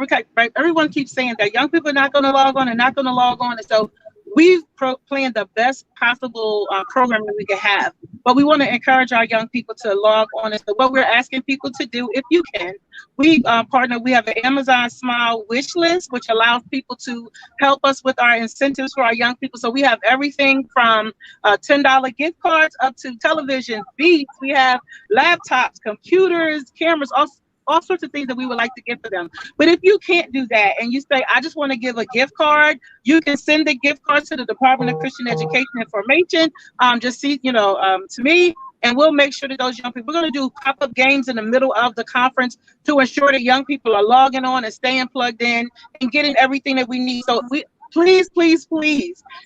everyone keeps saying that young people are not going to log on and not going to log on. And so we've planned the best possible program that we could have. But we want to encourage our young people to log on. And so what we're asking people to do, if you can, we have an Amazon Smile wish list, which allows people to help us with our incentives for our young people. So we have everything from $10 gift cards up to television, beats. We have laptops, computers, cameras, all sorts of things that we would like to give for them. But if you can't do that and you say, I just want to give a gift card, you can send the gift card to the Department of Christian Education Information, to me, and we'll make sure that those young people, we're going to do pop-up games in the middle of the conference to ensure that young people are logging on and staying plugged in and getting everything that we need. So please,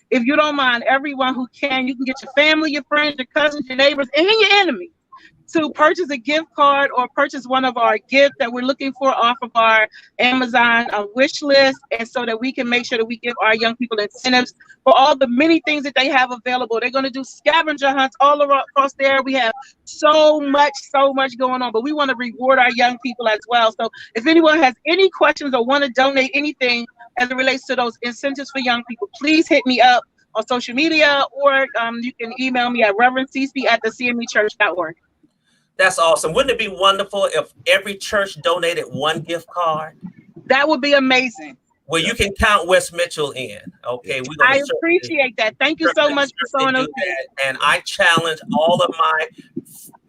if you don't mind, everyone who can, you can get your family, your friends, your cousins, your neighbors, and your enemies to purchase a gift card or purchase one of our gifts that we're looking for off of our Amazon wish list, and so that we can make sure that we give our young people incentives for all the many things that they have available. They're going to do scavenger hunts all across there. We have so much going on, but we want to reward our young people as well. So if anyone has any questions or want to donate anything as it relates to those incentives for young people, please hit me up on social media, or you can email me at reverendcc@thecmechurch.org. That's awesome. Wouldn't it be wonderful if every church donated one gift card? That would be amazing. Well, you can count West Mitchell in. Okay, I appreciate that. Thank you so much for showing us that. And I challenge all of my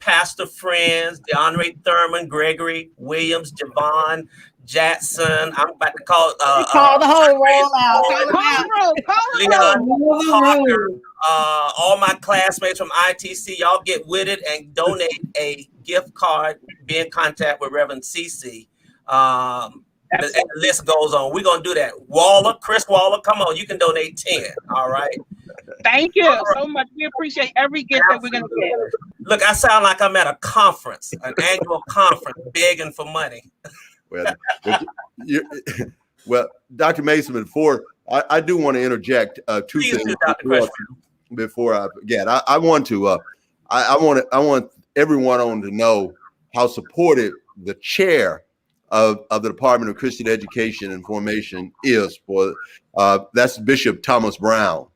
pastor friends, DeAndre Thurman, Gregory Williams, Javon Jackson. I'm about to call the whole roll out. Leon Parker, all my classmates from ITC, y'all get with it and donate a gift card. Be in contact with Reverend CC. And the list goes on. We're gonna do that. Chris Waller, come on, you can donate 10. All right. Thank you so much. We appreciate every gift that we're gonna get. Look, I sound like I'm at a conference, an annual conference, begging for money. Well, Dr. Mason, before I do want to interject two things before I forget. I want everyone on to know how supportive the chair of the Department of Christian Education and Formation is for. That's Bishop Thomas Brown.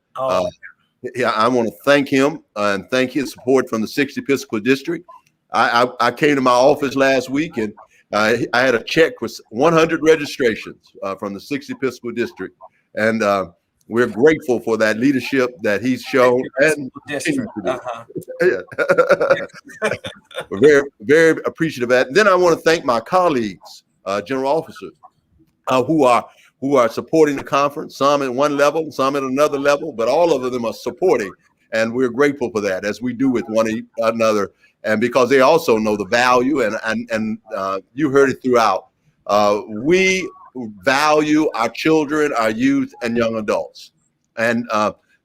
Yeah, I want to thank him and thank his support from the 6th Episcopal District. I came to my office last week and I had a check with 100 registrations from the 6th Episcopal District, and we're grateful for that leadership that he's shown. And we're very, very appreciative of that. And then I want to thank my colleagues, general officers, who are supporting the conference. Some at one level, some at another level, but all of them are supporting, and we're grateful for that, as we do with one another. And because they also know the value, and you heard it throughout, we value our children, our youth, and young adults. And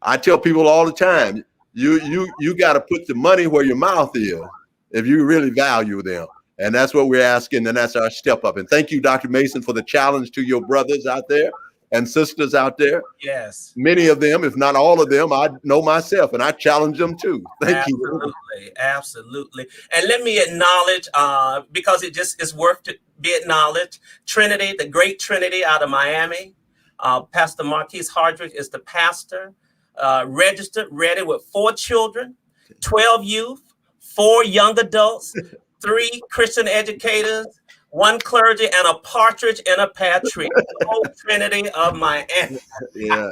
I tell people all the time, you got to put the money where your mouth is if you really value them. And that's what we're asking, and that's our step up. And thank you, Dr. Mason, for the challenge to your brothers out there and sisters out there. Yes. Many of them, if not all of them, I know myself, and I challenge them too. Thank you. Absolutely. And let me acknowledge, because it just is worth to be acknowledged, Trinity, the great Trinity out of Miami. Pastor Marquise Hardrick is the pastor, registered, ready with 4 children, 12 youth, 4 young adults, 3 Christian educators, 1 clergy, and a partridge in a pear tree. The whole Trinity of Miami. Yeah.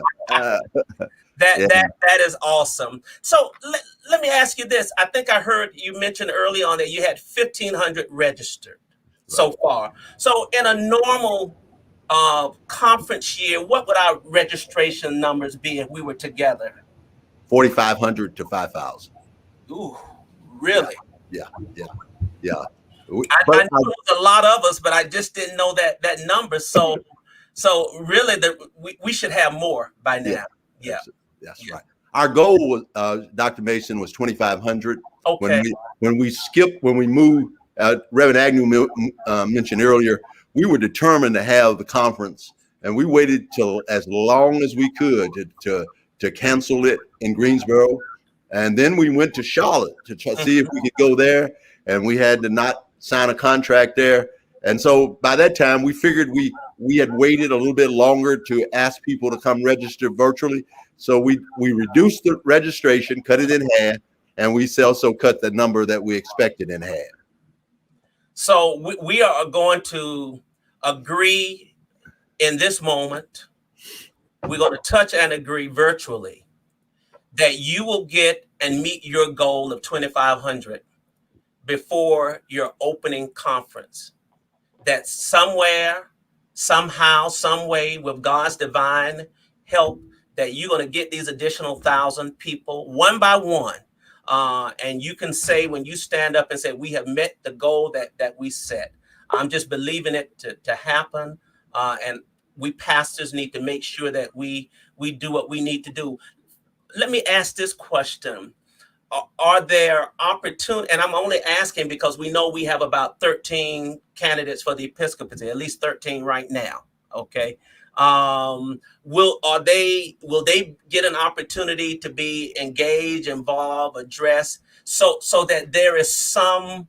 That is awesome. So let me ask you this. I think I heard you mention early on that you had 1,500 registered so far. So in a normal conference year, what would our registration numbers be if we were together? 4,500 to 5,000. Ooh, really? Yeah. I knew there was a lot of us, but I just didn't know that number. So really, we should have more by now. Yeah. That's right. Our goal was, Dr. Mason, was 2,500. Okay. When we moved, Reverend Agnew mentioned earlier, we were determined to have the conference, and we waited till as long as we could to cancel it in Greensboro. And then we went to Charlotte to see if we could go there, and we had to not sign a contract there. And so by that time, we figured we had waited a little bit longer to ask people to come register virtually. So we reduced the registration, cut it in half, and we also cut the number that we expected in half. So we are going to agree in this moment. We're going to touch and agree virtually that you will get and meet your goal of 2,500 before your opening conference. That somewhere, somehow, some way, with God's divine help, that you're going to get these additional 1,000 people one by one. And you can say, when you stand up and say, we have met the goal that we set. I'm just believing it to happen. And we pastors need to make sure that we do what we need to do. Let me ask this question. Are there opportunities, and I'm only asking because we know we have about 13 candidates for the episcopacy, at least 13 right now. Okay. Will they get an opportunity to be engaged, involved, addressed, so that there is some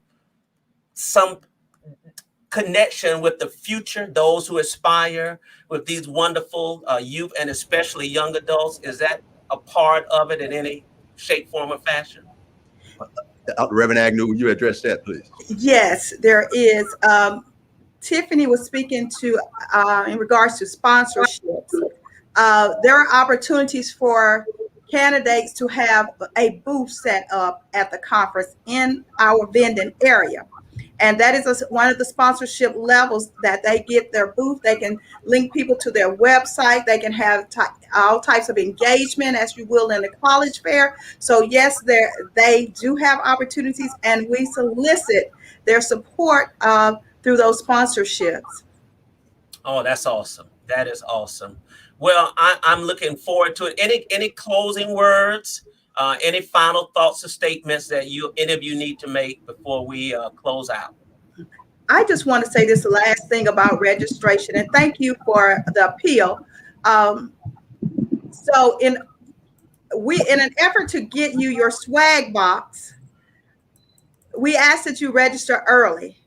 connection with the future, those who aspire with these wonderful youth and especially young adults? Is that a part of it in any shape, form, or fashion? Reverend Agnew, will you address that, please? Yes, there is. Tiffany was speaking to in regards to sponsorships. There are opportunities for candidates to have a booth set up at the conference in our vending area. And that is one of the sponsorship levels that they get their booth. They can link people to their website. They can have all types of engagement, as you will in the college fair. So yes, they do have opportunities, and we solicit their support through those sponsorships. Oh, that's awesome. That is awesome. Well, I'm looking forward to it. Any closing words? Any final thoughts or statements that any of you need to make before we close out? I just want to say this last thing about registration, and thank you for the appeal. So in an effort to get you your swag box, we ask that you register early,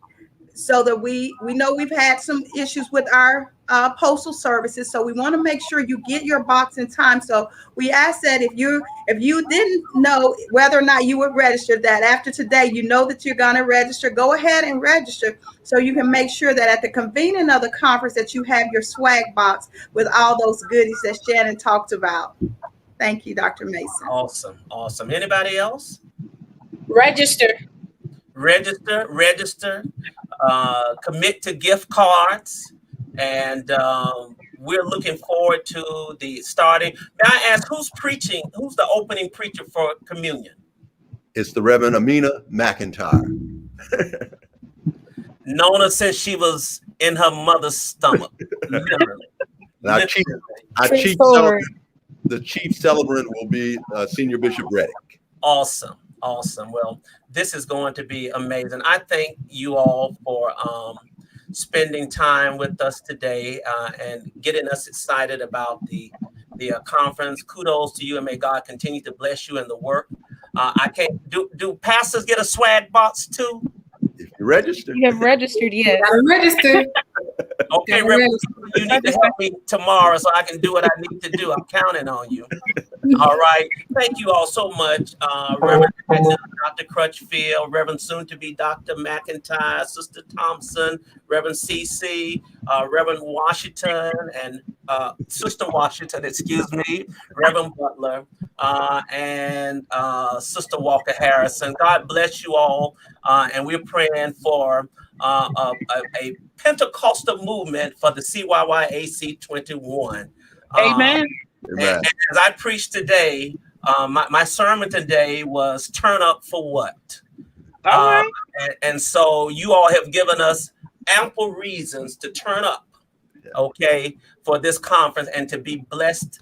so that we know we've had some issues with our postal services. So we want to make sure you get your box in time. So we ask that if you didn't know whether or not you would register, that after today, you know that you're going to register, go ahead and register, so you can make sure that at the convening of the conference that you have your swag box with all those goodies that Shannon talked about. Thank you, Dr. Mason. Awesome. Anybody else? Register. Commit to gift cards, and we're looking forward to the starting. May I ask, who's preaching? Who's the opening preacher for communion? It's the Reverend Amina McIntyre. Known her since she was in her mother's stomach, literally. I cheat the chief celebrant will be Senior Bishop Reddick. Awesome. Well, this is going to be amazing. I thank you all for spending time with us today and getting us excited about the conference. Kudos to you, and may God continue to bless you in the work. I can't do pastors get a swag box too? If you register. You have registered, yes. I'm registered. Okay, Reverend, you need to help me tomorrow so I can do what I need to do. I'm counting on you. All right. Thank you all so much. Reverend Dr. Crutchfield, Reverend soon-to-be Dr. McIntyre, Sister Thompson, Reverend CC, Reverend Washington, and Sister Washington, excuse me, Reverend Butler, and Sister Walker Harrison. God bless you all. And we're praying for a Pentecostal movement for the CYYAC 21. Amen. And as I preached today, my sermon today was turn up for what? All right. And so you all have given us ample reasons to turn up, okay, for this conference and to be blessed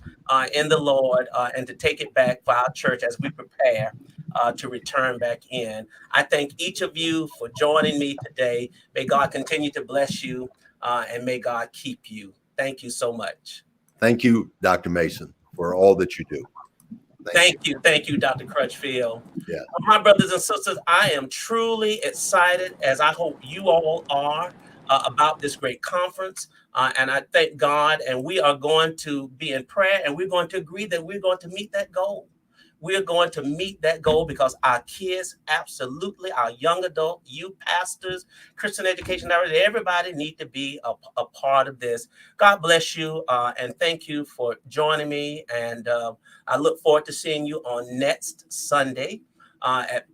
in the Lord and to take it back for our church as we prepare to return back in. I thank each of you for joining me today. May God continue to bless you and may God keep you. Thank you so much. Thank you, Dr. Mason, for all that you do. Thank you, Dr. Crutchfield. Yeah. My brothers and sisters, I am truly excited, as I hope you all are, about this great conference. And I thank God, and we are going to be in prayer, and we're going to agree that we're going to meet that goal. We're going to meet that goal because our kids, absolutely, our young adult, you pastors, Christian education, everybody need to be a part of this. God bless you, and thank you for joining me. And I look forward to seeing you on next Sunday at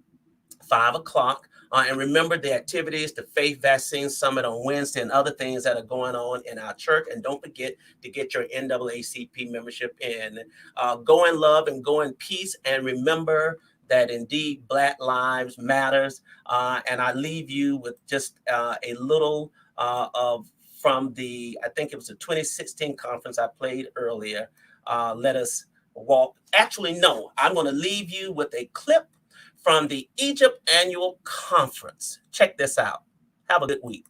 5 o'clock. And remember the activities, the Faith Vaccine Summit on Wednesday, and other things that are going on in our church. And don't forget to get your NAACP membership in. Go in love and go in peace. And remember that indeed Black Lives Matters. And I leave you with just a little from the, I think it was the 2016 conference I played earlier. Let us walk. Actually, no, I'm going to leave you with a clip from the Egypt Annual Conference. Check this out. Have a good week.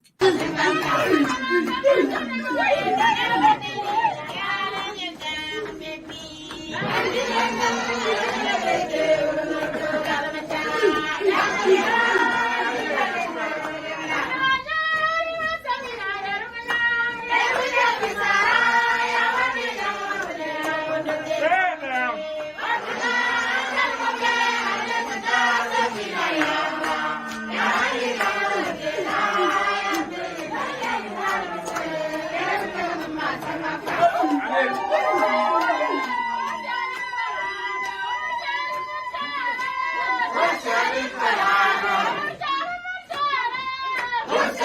What's